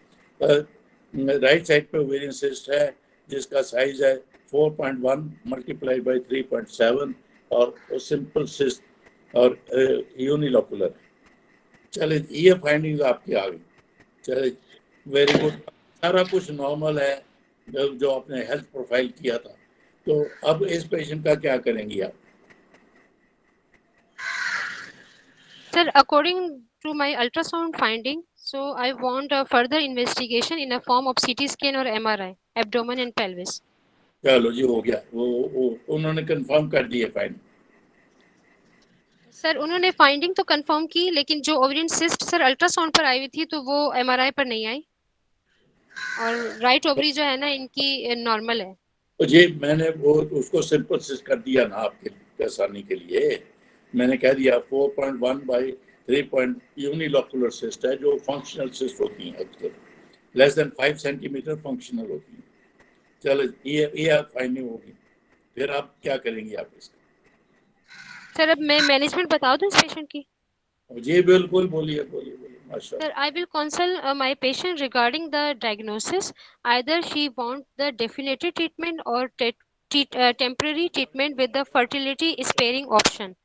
राइट साइड पे ओवेरियन सिस्ट है जिसका साइज है 4.1 मल्टीप्लाई बाई 3.7 और सिंपल सिस्ट और यूनिलोकुलर। चले ये फाइंडिंग्स आपकी आ गई, चले वेरी गुड, सारा कुछ नॉर्मल है जो आपने हेल्थ प्रोफाइल किया था। तो अब इस पेशेंट का क्या करेंगी आप? Sir, according to my ultrasound finding, so I want a further investigation in a form of CT scan or MRI, abdomen and pelvis. चलो जी, हो गया, वो उन्होंने कंफर्म कर दिए फाइंड। सर उन्होंने फाइंडिंग तो कंफर्म की, लेकिन जो ओवेरियन सिस्ट सर अल्ट्रासाउंड पर आई हुई थी तो वो एमआरआई पर नहीं आई, और राइट ओवरी जो है ना इनकी नॉर्मल है। तो जी मैंने वो उसको सिंपल सिस्ट कर दिया ना आपके आसानी के लिए, मैंने कह दिया 4.1 बाई 3 यूनिलोकुलर सिस्ट है, जो फंक्शनल सिस्ट होती हैं अक्सर लेस देन 5 सेंटीमीटर फंक्शनल होती हैं। चलो ये फाइंडिंग होगी, फिर आप क्या करेंगी आप इसका? सर अब मैं मैनेजमेंट बता दूं इस पेशेंट की? जी बिल्कुल, बोलिए बोलिए बोलिए, माशाल्लाह। Sir, I will consult my patient regarding the diagnosis. Either she want the definitive treatment or temporary treatment with the fertility sparing option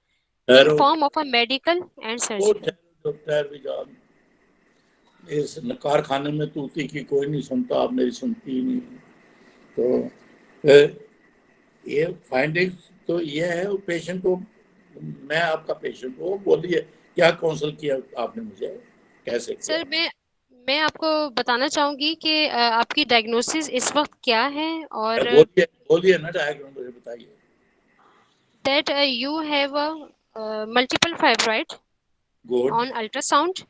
in form of a medical and surgical. ठहर जान, इस कारखाने में तूती की कोई नहीं सुनता, आप मेरी सुनती ही नहीं। तो ये फाइंडिंग्स तो ये है, पेशेंट को, मैं आपका पेशेंट हूँ, बोलिए क्या काउंसल किया आपने मुझे, कैसे किया? सर मैं आपको बताना चाहूंगी कि आपकी डायग्नोसिस इस वक्त क्या है, और बोलिए ना, डायग्नोसिस मुझे बताइए। that you have a multiple fibroid Good. on ultrasound.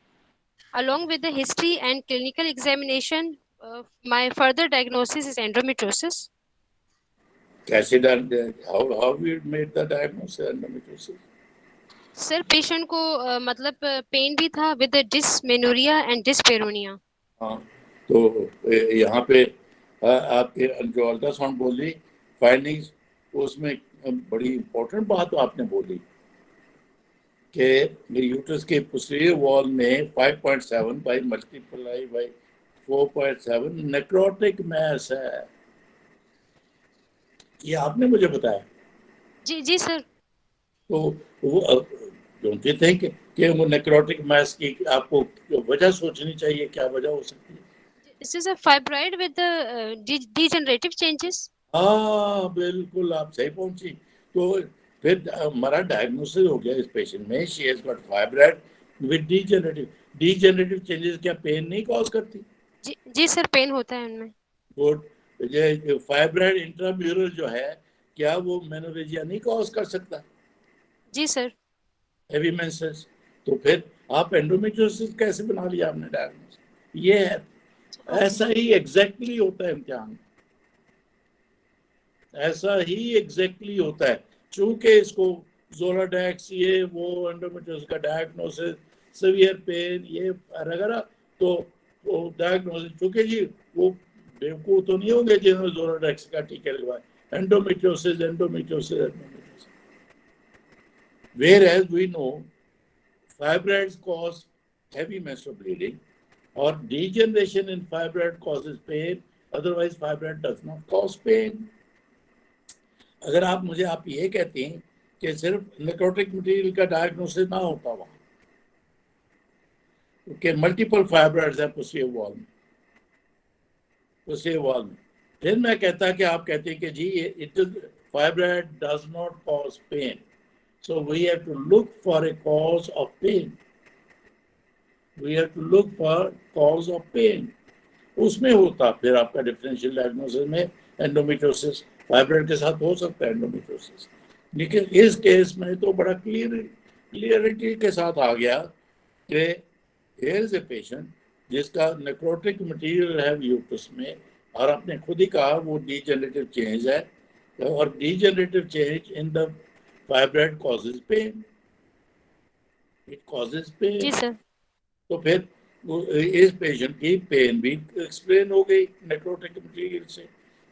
Along with the history and clinical examination, my further diagnosis is endometriosis. कैसे how we made the diagnosis endometriosis? Sir patient को मतलब पेन भी था with dysmenorrhoea and डिस्पेरोनिया। हाँ, तो यहाँ पे आपके जो अल्ट्रासाउंड बोली फाइंडिंग्स, उसमें बड़ी इंपॉर्टेंट बात आपने बोली कि यूट्रस के पोस्टीरियर वॉल में 5.7 by multiply by 4.7 necrotic mass है, ये आपने मुझे बताया। जी सर। तो वो डोंट यू थिंक कि वो नेक्रोटिक मैस की आपको वजह सोचनी चाहिए, क्या वजह हो सकती है? This is a fibroid with degenerative changes. हाँ बिल्कुल, आप सही पहुंची। तो फिर हमारा डायग्नोसिस हो गया इस पेशेंट में, she has got fibroid with degenerative changes. क्या पेन नहीं कॉज करती? जी सर, पेन होता है उनमें। गुड। ये फाइब्रॉइड इंट्राम्यूरल जो है, क्या वो मेनोरेजिया नहीं कॉज कर सकता? जी सर। Heavy menses. तो फिर आप एंडोमेट्रियोसिस कैसे बना लिया आपने डायग्नोसिस? ये है, ऐसा ही एग्जैक्टली होता है इम्तिहान, ऐसा ही एग्जैक्टली होता है। चूंकि इसको ज़ोलाडेक्स ये वो एंडोमेट्रियोसिस का डायग्नोसिस, सीवियर पेन ये वगैरह, तो डायग्नोसिस, चूंकि जी वो बेवकूफ तो नहीं होंगे जिन्होंने ज़ोलाडेक्स का टीका लगवाया, endometriosis. Whereas we know fibroids cause heavy menstrual bleeding, or degeneration in fibroid causes pain, otherwise fibroid does not cause pain. अगर आप ये कहते हैं कि सिर्फ नेक्रोटिक मटेरियल का डायग्नोसिस ना होता वहां, कि मल्टीपल फाइब्रॉइड्स है पोस्टीरियर वॉल में, फिर मैं कहता कि आप कहते हैं कि जी it fibroid does not cause pain, so we have to look for a cause of pain. उसमें होता फिर आपका डिफरेंशियल डायग्नोसिस में एंडोमेट्रियोसिस, फाइब्रॉइड के साथ हो सकता है एंडोमेट्रियोसिस। लेकिन इस केस में तो बड़ा क्लियरिटी के साथ आ गया कि here is a patient जिसका नेक्रोटिक मटेरियल है यूट्रस में, और आपने खुद ही कहा वो डीजेनरेटिव चेंज है, और degenerative change in the fibroid causes pain. It causes pain. जी सर। तो फिर इस पेशेंट की पेन भी एक्सप्लेन हो गई नेक्रोटिक मटेरियल से,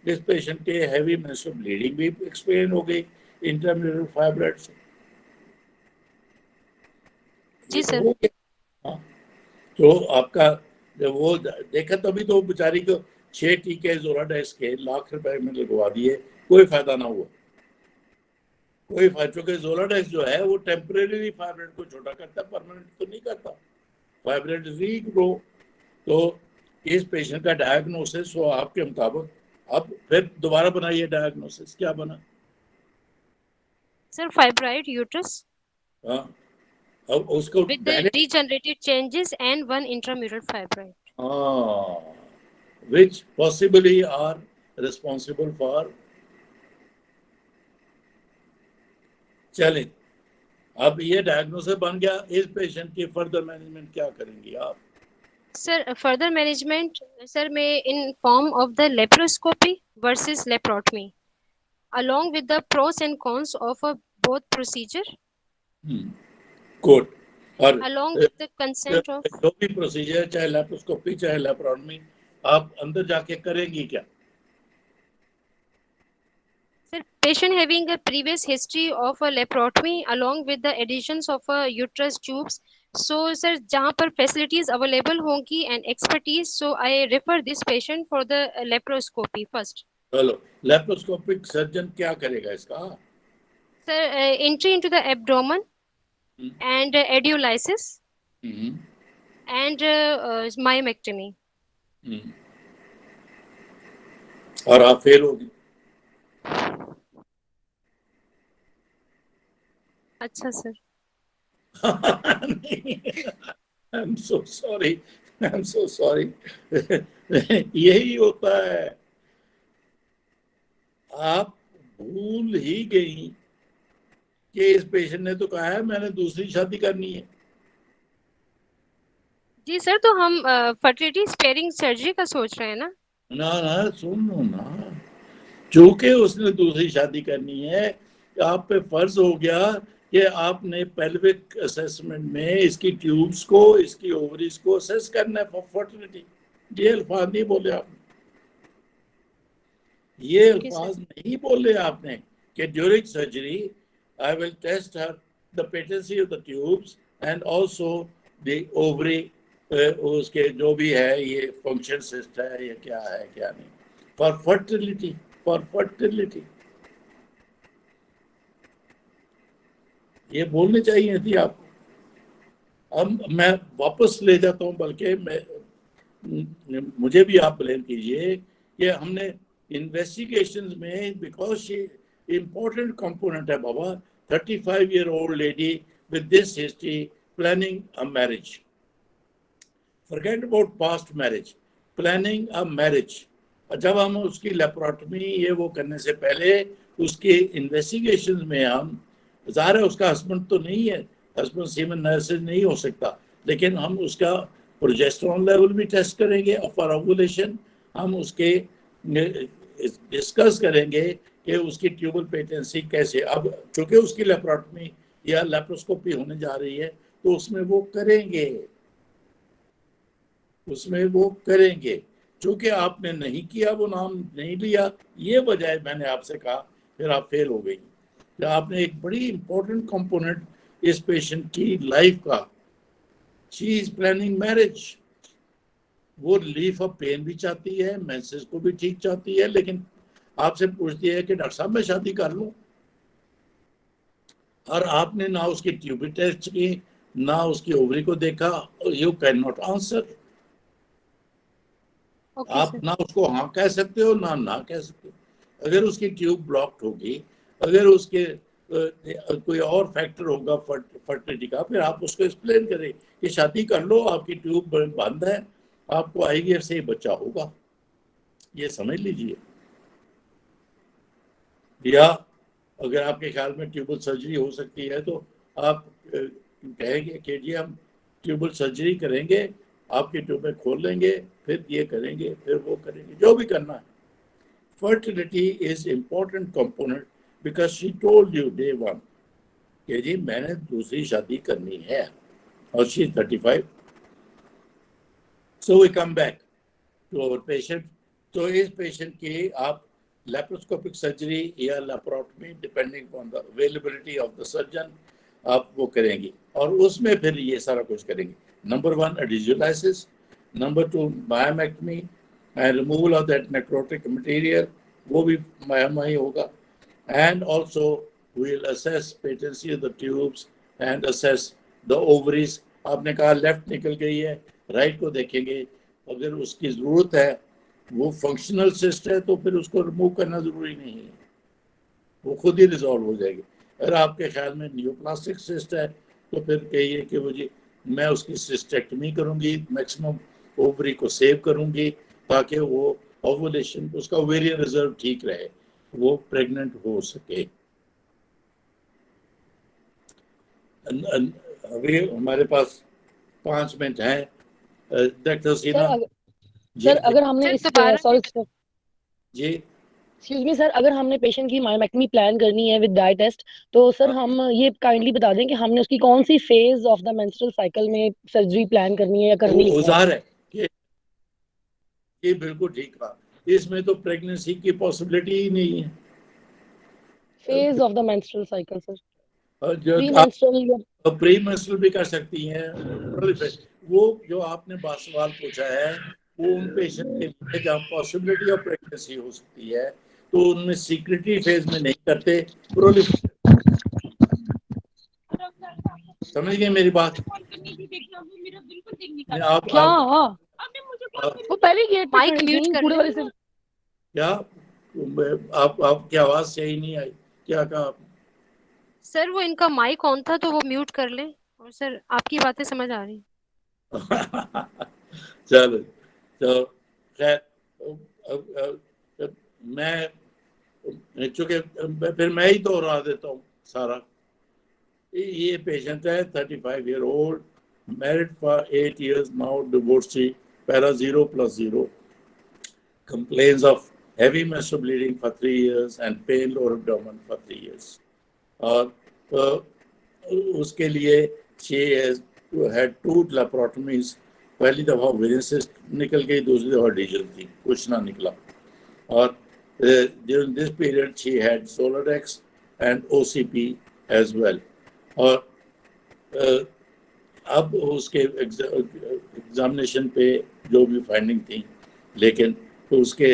इस पेशेंट के हैवी मेंस्ट्रुअल ब्लीडिंग भी एक्सप्लेन हो गई इंट्राम्यूरल फाइब्रॉइड से। जी सर। हाँ, तो आपका जब वो देखा तभी तो बेचारी को 6 टीके ज़ोलाडेक्स के लाख रुपए में लगवा दिए, कोई फायदा ना हुआ, कोई फायदा। क्योंकि ज़ोलाडेक्स जो है वो टेम्परेरी फाइब्रॉइड को छोटा करता है, परमानेंट तो नहीं करता। फाइब्रॉइड रीग्रो, तो इस पेशेंट का डायग्नोसिस हो आपके मुताबिक, अब फिर दोबारा बनाइए डायग्नोसिस, क्या बना? Sir, fibroid uterus हाँ, अब उसको with the degenerated changes and one intramural fibroid. which possibly are responsible for चलें, अब ये डायग्नोसिस बन गया, इस पेशेंट की फर्दर मैनेजमेंट क्या करेंगी आप? Sir, further management, sir, may in form of the laparoscopy versus laparotomy, along with the pros and cons of both procedure, good. और along with the consent of जो भी प्रोसीजर, चाहे laparoscopy चाहे laparotomy, आप अंदर जाके करेंगी क्या? sir, patient having a previous history of a laparotomy along with the additions of a uterus tubes. So, sir, जहाँ पर facilities available होंगी and expertise, so I refer this patient for the laparoscopy first. चलो, laparoscopic surgeon क्या करेगा इसका? Sir, entry into the abdomen and adiolysis and myomectomy. और आप fail होगी। अच्छा sir. I'm so sorry. I'm so sorry. यही होता है, आप भूल ही गई कि इस पेशेंट ने तो कहा है मैंने दूसरी शादी करनी है। जी सर, तो हम फर्टिलिटी स्पेयरिंग सर्जरी का सोच रहे हैं ना? ना सुनो ना, चूंकि उसने दूसरी शादी करनी है, आप पे फर्ज हो गया कि आपने पेल्विक असेसमेंट में इसकी ट्यूब्स को, इसकी ओवरीज को असेस करना है फॉर फर्टिलिटी। ये अल्फाज नहीं बोले आपने, ये अल्फाज नहीं बोले आपने कि during surgery I will test her the patency of the tubes and also the ovary, उसके जो भी है ये फंक्शन सिस्ट है, ये क्या है क्या नहीं, फॉर फर्टिलिटी, फॉर फर्टिलिटी। ये बोलनी चाहिए थी आपको। अब मैं वापस ले जाता हूँ, बल्कि मुझे भी आप ब्लेम कीजिए कि हमने इन्वेस्टिगेशंस में, बिकॉज ये इम्पोर्टेंट कंपोनेंट है बाबा, 35-year-old lady with this history planning a marriage, forget about past marriage, planning a marriage. जब हम उसकी लेप्रोटमी ये वो करने से पहले उसके इन्वेस्टिगेशंस में हम, ज़ाहिर है उसका हस्बैंड तो नहीं है, हस्बैंड सीमेन नर्सिस नहीं हो सकता, लेकिन हम उसका प्रोजेस्टेरोन लेवल भी टेस्ट करेंगे और फॉर ओवुलेशन हम उसके डिस्कस करेंगे कि उसकी ट्यूबल पेटेंसी कैसे। अब चूँकि उसकी लेप्रोटमी या लेप्रोस्कोपी होने जा रही है तो उसमें वो करेंगे, उसमें वो करेंगे। चूँकि आपने नहीं किया, वो नाम नहीं लिया, ये वजह मैंने आपसे कहा, फिर आप फेल हो गई। आपने एक बड़ी इंपॉर्टेंट कंपोनेंट इस पेशेंट की लाइफ का, शी इज प्लानिंग मैरिज, वो रिलीफ ऑफ पेन भी चाहती है, मेंसेस को भी ठीक चाहती है, लेकिन आपसे पूछती है कि डॉक्टर साहब मैं शादी कर लूं, और आपने ना उसकी ट्यूब टेस्ट की, ना उसकी ओवरी को देखा, यू कैन नॉट आंसर। आप ना उसको हाँ कह सकते हो ना कह सकते हो। अगर उसकी ट्यूब ब्लॉक्ड होगी, अगर उसके कोई और फैक्टर होगा फर्टिलिटी का, फिर आप उसको एक्सप्लेन करें कि शादी कर लो, आपकी ट्यूब बंद है, आपको आईवीएफ से ही बच्चा होगा, ये समझ लीजिए। या अगर आपके ख्याल में ट्यूबल सर्जरी हो सकती है तो आप कहेंगे कि जी हम ट्यूबल सर्जरी करेंगे, आपकी ट्यूबें खोल लेंगे, फिर ये करेंगे, फिर वो करेंगे, जो भी करना है। Fertility is important component because she told you day one कि जी मैंने दूसरी शादी करनी है, और she 35। So we come back to our patient. तो इस पेशेंट की आप लेप्रोस्कोपिक सर्जरी या laparotomy, depending on the availability of the surgeon, आप वो करेंगी, और उसमें फिर ये सारा कुछ करेंगे। Number 1 adhesiolysis, number 2 myomectomy and removal of that necrotic material, वो भी मायोमा ही होगा। And also we will assess patency of the tubes and assess the ovaries आपने कहा लेफ्ट निकल गई है, राइट को देखेंगे, अगर उसकी ज़रूरत है, वो फंक्शनल सिस्ट है, तो फिर उसको रिमूव करना ज़रूरी नहीं है, वो खुद ही रिजॉल्व हो जाएगी। अगर आपके ख्याल में न्यूप्लास्टिक सिस्ट है तो फिर कहिए कि वो जी मैं उसकी सिस्टेक्टमी करूंगी, मैक्सिमम ओवरी को सेव करूंगी ताकि वो ओवुलेशन, उसका ओवेरियन रिजर्व ठीक रहे, वो प्रेग्नेंट हो सके। अभी हमारे पास 5 मिनट हैं। डॉक्टर सीना सर अगर हमने इस सॉरी जी एक्सक्यूज मी सर, अगर हमने पेशेंट की मायोमेक्टमी प्लान करनी है विद डाई टेस्ट, तो सर हम ये काइंडली बता दें कि हमने उसकी कौन सी phase of the menstrual cycle में सर्जरी प्लान करनी है या करनी है। उजार है कि ये बिल्कुल ठीक कहा, इसमें तो प्रेगनेंसी की पॉसिबिलिटी ही नहीं है। Phase of the menstrual cycle sir, जो प्री मेंस्ट्रुअल प्री मेंस्ट्रुअल भी कर सकती हैं। वो जो आपने सवाल पूछा है वो उन पेशेंट के लिए जहाँ पॉसिबिलिटी ऑफ प्रेगनेंसी हो सकती है, तो उनमें सीक्रेटरी फेज में नहीं करते, समझ गए मेरी बात? आप क्या वो पहले गेट पे माइक म्यूट कर पूरे वाले से क्या आपकी आवाज सही नहीं आई, क्या कहा आपने? सर वो इनका माइक ऑन था तो वो म्यूट कर लें, और सर आपकी बातें समझ आ रही। चलो तो खैर मैं चूंकि फिर मैं ही दोहरा देता हूँ सारा। ये पेशेंट है 35 year old, married for 8 years now, divorcee, para 0+0, complains of heavy menstrual bleeding for 3 years and pain lower abdomen for 3 years. और उसके लिए she has had 2 laparotomies, पहली दफ़ा ओवेरियन सिस्ट निकल गई, दूसरी दफ़ा डिजल थी, कुछ ना निकला। और during this period she had Zoladex and OCP as well. और अब उसके एग्जामिनेशन पे जो भी फाइंडिंग थी, लेकिन तो उसके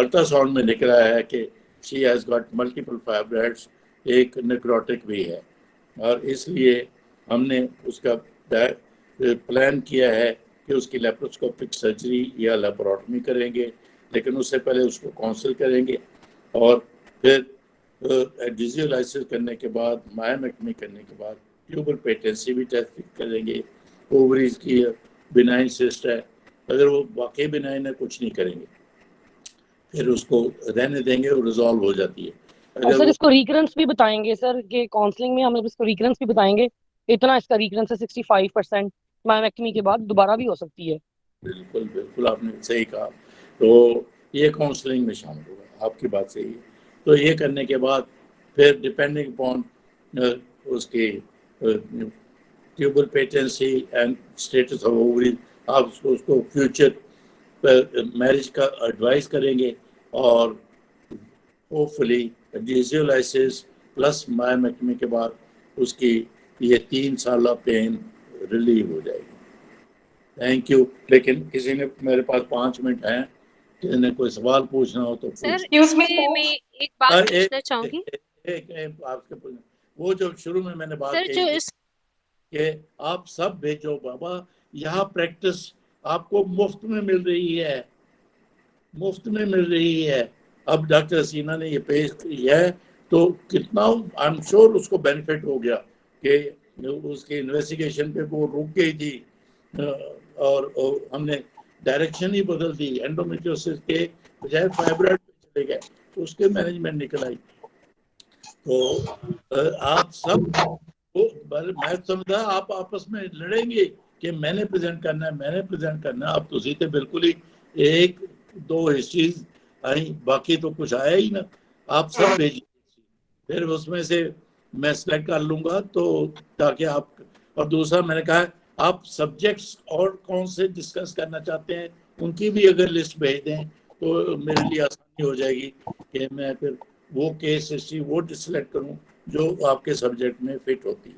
अल्ट्रासाउंड में निकला है कि she has got multiple fibroids, एक नेक्रोटिक भी है, और इसलिए हमने उसका प्लान किया है कि उसकी लेप्रोस्कोपिक सर्जरी या लेप्रोटमी करेंगे, लेकिन उससे पहले उसको काउंसिल करेंगे और फिर डिजियोलाइसिस करने के बाद, मायोमेक्टमी करने के बाद ट्यूबर पेटेंसी भी टेस्ट करेंगे, ओवरीज की बिनाइन सिस्ट है, अगर वो वाकई बिनाइन है कुछ नहीं करेंगे, फिर उसको रहने देंगे और रिजॉल्व हो जाती है। और सर इसको रिकरेंस भी बताएंगे सर, कि काउंसलिंग में हम इसको रिकरेंस भी बताएंगे, इतना इसका रिकरेंस है 65% मायोमेक्टमी के बाद दोबारा भी हो सकती है। बिल्कुल बिल्कुल आपने सही कहा, तो ये काउंसलिंग में शामिल होगा, आपकी बात सही है। तो ये करने के बाद फिर डिपेंडिंग अपॉन उसकी tuber patency and status of ovary, आप उसको फ्यूचर मैरिज का एडवाइस करेंगे और होपफुली डिजियोलाइसिस प्लस मायोमेक्टमी के बाद उसकी ये 3 साल पेन रिलीव हो जाएगी। Thank you. लेकिन किसी ने, मेरे पास 5 मिनट हैं, किसी ने कोई सवाल पूछना हो तो सर इसमें मैं एक बात पूछना चाहूंगी। आपके वो जो शुरू में मैंने बात कही कि आप सब भेजो बाबा, यहाँ प्रैक्टिस आपको मुफ्त में मिल रही है, मुफ्त में मिल रही है। अब डॉक्टर हसीना ने ये पेश किया है तो कितना आई एम श्योर उसको बेनिफिट हो गया कि उसके इन्वेस्टिगेशन पे वो रुक गई थी और हमने डायरेक्शन ही बदल दी, एंडोमेट्रियोसिस के बजाय फाइब्रॉइड पे चले गए, तो उसके मैनेजमेंट निकल आई। तो आप सब मैं समझा आप आपस में लड़ेंगे कि मैंने प्रेजेंट करना है, मैंने प्रेजेंट करना है। आप तो सीधे बिल्कुल ही 1-2 हिस्ट्रीज आई, बाकी तो कुछ आया ही ना। आप सब भेजिए, फिर उसमें से मैं सेलेक्ट कर लूंगा, तो ताकि आप, और दूसरा मैंने कहा आप सब्जेक्ट्स और कौन से डिस्कस करना चाहते हैं उनकी भी अगर लिस्ट भेज दें तो मेरे लिए आसानी हो जाएगी कि मैं फिर वो केस हिस्ट्री वो सिलेक्ट करूं जो आपके सब्जेक्ट में फिट होती है।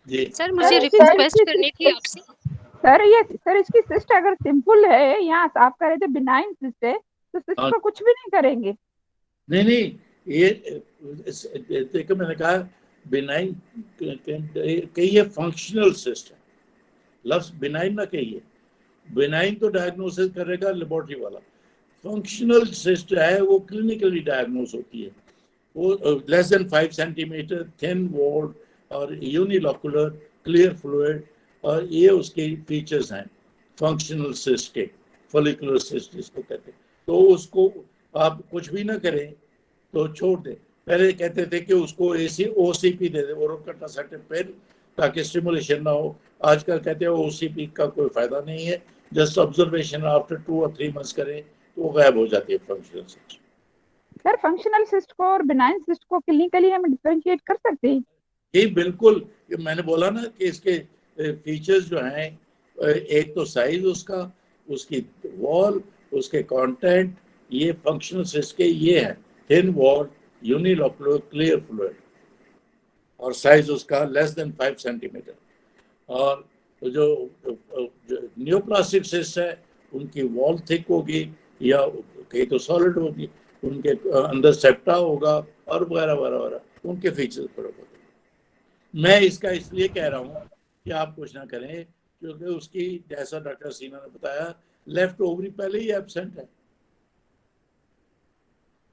जी सर मुझे रिक्वेस्ट करनी थी आपसे। सर इसकी सिस्ट अगर सिंपल है, यहाँ आप कह रहे थे बिनाइन सिस्ट है, तो सिस्ट को कुछ भी नहीं करेंगे? नहीं ये देखो, मैंने कहा बिनाइन कहिए, फंक्शनल सिस्ट है, लफ्ज बिनाइन ना कहिए। बिनाइन तो डायग्नोसिस करेगा लेबोरेटरी वाला, फंक्शनल सिस्ट है वो क्लिनिकली डायग्नोस होती है। वो less than 5 centimetre, thin walled और यूनिलोकुलर क्लियर फ्लूइड, और ये उसके फीचर्स हैं फंक्शनल सिस्ट के, फॉलिकुलर सिस्ट जिसको कहते हैं। तो उसको आप कुछ भी ना करें तो छोड़ दें। पहले कहते थे कि उसको ओसीपी दे दे, ओरल कंट्रासेप्टिव, ताकि स्टिमुलेशन ना हो। आजकल कहते हैं ओसीपी का कोई फायदा नहीं है, जस्ट ऑब्जर्वेशन आफ्टर 2 और 3 मंथ्स करें तो वो गायब हो जाती है functional cyst. Sir functional cyst को और बिनाइन सिस्ट को क्लिनिकली हम डिफरेंशिएट कर सकते हैं? जी बिल्कुल, मैंने बोला ना कि इसके फीचर्स जो हैं, एक तो साइज उसका, उसकी वॉल, उसके कंटेंट, ये फंक्शनल सिस्ट के ये है, thin wall, unilocular clear fluid, और साइज उसका लेस देन 5 सेंटीमीटर। और जो न्यूप्लास्टिक सिस्ट है उनकी वॉल थिक होगी या कहीं तो सॉलिड होगी, उनके अंदर सेप्टा होगा और वगैरह वगैरह वगैरह, उनके फीचर्स फर्क होते हैं। मैं इसका इसलिए कह रहा हूँ कि आप कुछ ना करें, क्योंकि उसकी जैसा डॉक्टर सीना ने बताया लेफ्ट ओवरी पहले ही एब्सेंट है।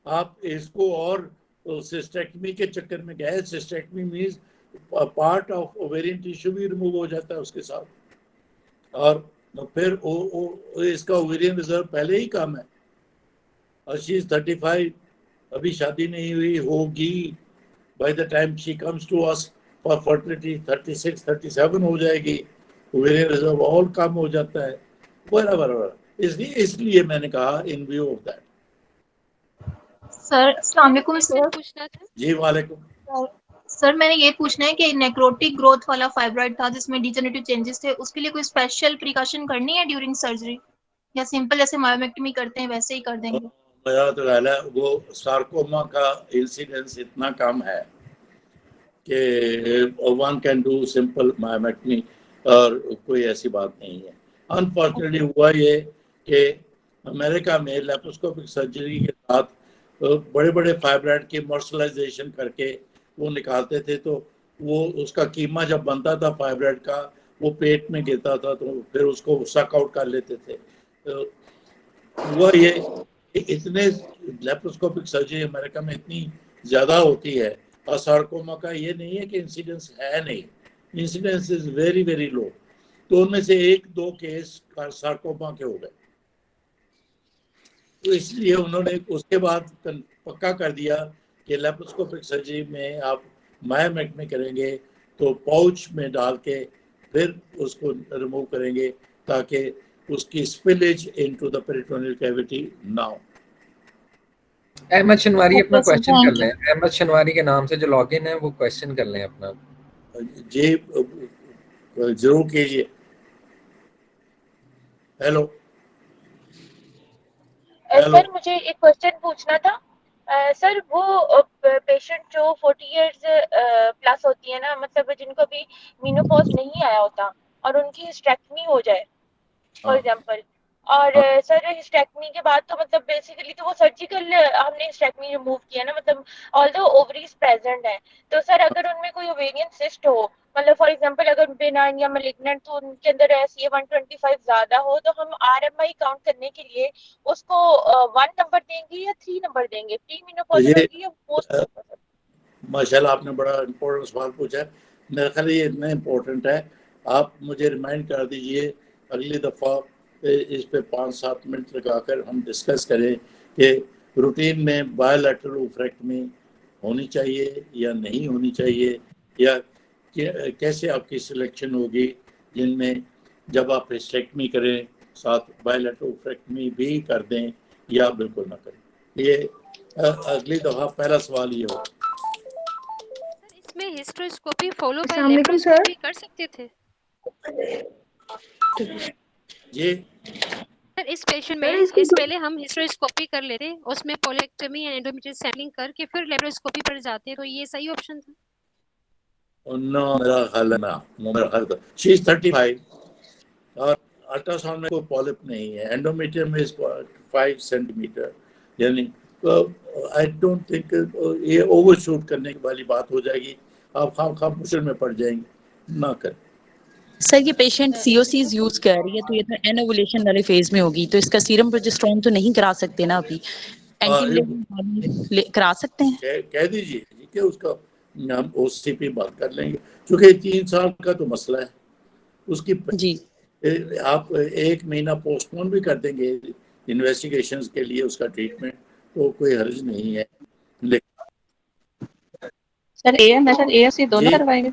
आप इसको और सिस्टेक्टमी के चक्कर में गए, cystectomy means part of ovarian tissue भी रिमूव हो जाता है उसके साथ, और फिर इसका ओवेरियन रिजर्व पहले ही कम है, और शी इज 35, अभी शादी नहीं हुई होगी, by the time she comes to us for fertility 36 37 हो जाएगी, ओवेरियन रिजर्व और कम हो जाता है, बराबर। इसलिए मैंने कहा इन व्यू ऑफ दैट। सर अस्सलाम वालेकुम क्वेश्चन सर। पूछना था। जी वालेकुम। सर मैंने ये पूछना है कि नेक्रोटिक ग्रोथ वाला फाइब्रॉइड था जिसमें डिजेनरेटिव चेंजेस थे, उसके लिए कोई स्पेशल प्रिकॉशन करनी है ड्यूरिंग सर्जरी, या सिंपल जैसे मायोमेक्टमी करते हैं वैसे ही कर देंगे? मेरा तो ख्याल है वो सार्कोमा का इंसिडेंस इतना कम है कि one can do simple myomectomy, और कोई ऐसी बात नहीं है। अनफॉर्चुनेटली हुआ ये कि अमेरिका में लेप्रोस्कोपिक सर्जरी के साथ बड़े बड़े फाइब्रॉइड की मॉर्सलाइजेशन करके वो निकालते थे, तो वो उसका कीमा जब बनता था फाइब्रॉइड का, वो पेट में गिरता था, तो फिर उसको सक आउट कर लेते थे। तो हुआ ये इतने लेप्रोस्कोपिक सर्जरी अमेरिका में इतनी ज़्यादा होती है, और सार्कोमा का ये नहीं है कि इंसिडेंस है नहीं, incidence is very very low. तो उनमें से 1-2 केस सार्कोमा के हो गए, तो इसलिए उन्होंने उसके बाद पक्का कर दिया कि लेप्रोस्कोपिक सर्जरी में आप मायोमेक्टमी करेंगे तो पाउच में डाल के फिर उसको रिमूव करेंगे, ताकि उसकी spillage into the peritoneal cavity ना हो। अहमद शनवारी अपना Okay, sir, क्वेश्चन कर thank लें। अहमद शनवारी के नाम से जो लॉगिन है वो क्वेश्चन कर लें अपना। जी जरूर कीजिए। हेलो सर मुझे एक क्वेश्चन पूछना था। सर वो पेशेंट जो 40 इयर्स प्लस होती है ना, मतलब जिनको अभी मेनोपॉज नहीं आया होता और उनकी हिस्टेक्टमी हो जाए फॉर एग्जांपल, और सर हिस्टेक्टमी के बाद तो मतलब बेसिकली तो वो सर्जिकल हमने हिस्टेक्टमी रिमूव किया ना, मतलब ऑल्दो ओवरीज प्रेजेंट है, तो सर अगर उनमें कोई ओवेरियन सिस्ट हो, मतलब फॉर एग्जांपल अगर बेनाइन या मैलिग्नेंट, तो उनके अंदर एसए 125 ज्यादा हो, तो हम आरएमआई काउंट करने के लिए उसको 1 नंबर देंगे या 3 नंबर देंगे, प्री मेनोपॉजल होगी या पोस्ट? माशाल्लाह आपने बड़ा इम्पोर्टेंट सवाल पूछा है। मेरा ख्याल ये इतना इम्पोर्टेंट है, आप मुझे रिमाइंड कर दीजिए अगली दफ़ा इस पे 5-7 मिनट लगाकर हम डिस्कस करें कि रूटीन में बायोलैटरल ओफ्रेक्टमी होनी चाहिए या नहीं होनी चाहिए, या कैसे आपकी सिलेक्शन होगी, जिनमें जब आप हिस्टेक्टमी करें साथ बायोलैटरल ओफ्रेक्टमी भी कर दें या बिल्कुल ना करें। ये अगली दफ़ा पहला सवाल ये होगा। इसमें हिस्ट्रोस्कोपी फॉलो बाय अस्सलाम वालेकुम सर। लेप्रोस्कोपी कर सकते थे? जी सर इस पेशेंट में इस पहले हम हिस्ट्रोस्कोपी कर लेते, उसमें पोलेक्टमी एंड एंडोमेट्रियल सैंपलिंग करके फिर लेप्रोस्कोपी पर जाते, तो ये सही ऑप्शन था? नो मेरा ख्याल है ना, मेरा ख्याल था शी इज 35 और अल्ट्रासाउंड में कोई पॉलिप नहीं है, एंडोमेट्रियम इज 5 सेंटीमीटर, यानी आई डोंट थिंक ये ओवरशूट करने वाली बात हो जाएगी। आप खाम मुश्किल में पड़ जाएंगे, ना करें। सर ये पेशेंट सीओसीज यूज कर रही है तो ये तो एनोवुलेशन वाले फेज में होगी, तो इसका सीरम प्रोजेस्टेरोन तो नहीं करा सकते ना अभी, एंटी करा सकते हैं? कह दीजिए ठीक है, उसका हम ओसीपी बात कर लेंगे, क्योंकि 3 साल का तो मसला है उसकी जी। आप 1 महीना पोस्टपोन भी कर देंगे इन्वेस्टिगेशंस के लिए उसका ट्रीटमेंट, तो कोई हर्ज नहीं है। सर एएमएस और एएफसी दोनों करवाएंगे?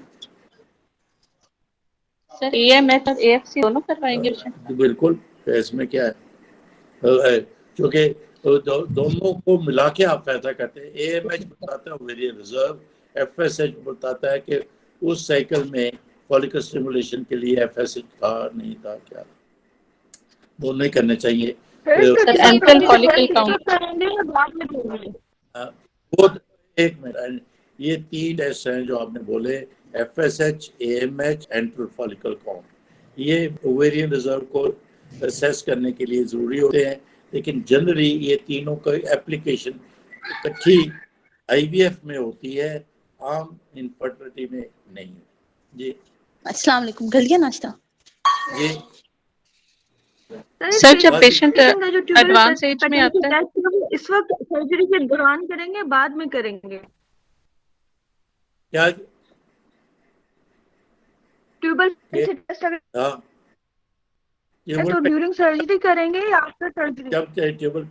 सर एएमएस और एएफसी दोनों करवाएंगे? बिल्कुल, इसमें क्या है, क्योंकि दोनों को मिला के आप फैसला करते हैं। एएमएच बताता है ओवेरियन रिजर्व, एफएसएच बताता है कि उस साइकिल में फॉलिकल स्टिमुलेशन के लिए एफएसएच था नहीं था, क्या दोनों ही करने चाहिए। वो 1 मिनट, ये 3 टेस्ट हैं जो आपने बोले, FSH, AMH, enteral follicle count, ये ओवेरियन रिजर्व को असेस करने के लिए जरूरी होते हैं, लेकिन जनरली ये तीनों का एप्लीकेशन इकट्ठी आईवीएफ में होती है, आम इनफर्टिलिटी में नहीं। जी अस्सलाम वालेकुम, कर लिया नाश्ता? जी सर जब पेशेंट एडवांस एज में आता है इस वक्त सर्जरी के दौरान करेंगे, बाद में करेंगे? क्या ट्यूबल टेस्ट हाँ, तो ड्यूरिंग सर्जरी करेंगे या आफ्टर सर्जरी? जब ट्यूबल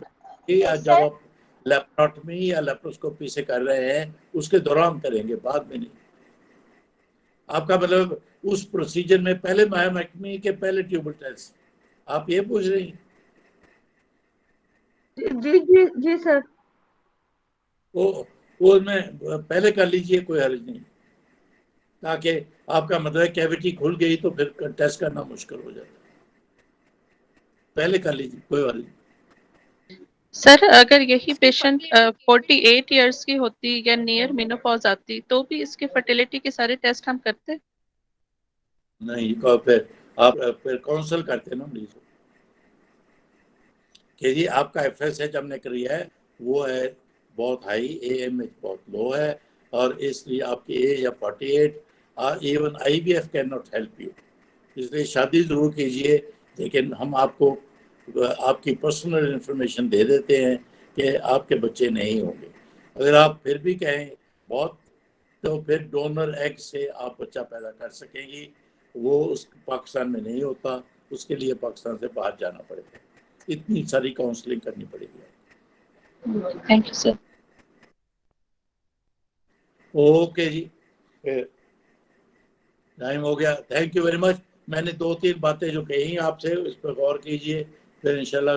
या जब आप लेप्रोटमी या लेप्रोस्कोपी से कर रहे हैं उसके दौरान करेंगे, बाद में नहीं। आपका मतलब उस प्रोसीजर में पहले मायोमेक्टमी के पहले ट्यूबल टेस्ट, आप ये पूछ रही हैं? जी जी जी सर, वो में पहले कर लीजिए, कोई हर्ज नहीं, ताकि आपका मतलब कैविटी खुल गई तो फिर टेस्ट करना मुश्किल हो जाता है, पहले कर लीजिए, कोई हर्ज नहीं। सर अगर यही पेशेंट 48 इयर्स की होती या नियर मेनोपॉज आती तो भी इसके फर्टिलिटी के सारे टेस्ट हम करते? नहीं, तो फिर आप फिर काउंसल करते ना मरीज को कि जी आपका एफएसएच हमने किया है वो है बहुत हाई, एएमएच बहुत लो है, और इसलिए आपकी एज या 48, even IVF can not help you, इसलिए शादी जरूर कीजिए, लेकिन हम आपको आपकी पर्सनल इंफॉर्मेशन दे देते हैं कि आपके बच्चे नहीं होंगे। अगर आप फिर भी कहें बहुत, तो फिर डोनर एग से आप बच्चा पैदा कर सकेंगी, वो उस पाकिस्तान में नहीं होता, उसके लिए पाकिस्तान से बाहर जाना पड़ेगा, इतनी सारी काउंसलिंग करनी पड़ेगी। Thank you sir. ओके जी, टाइम हो गया, थैंक यू वेरी मच। मैंने 2-3 बातें जो कही आपसे उस पर गौर कीजिए, फिर इंशाल्लाह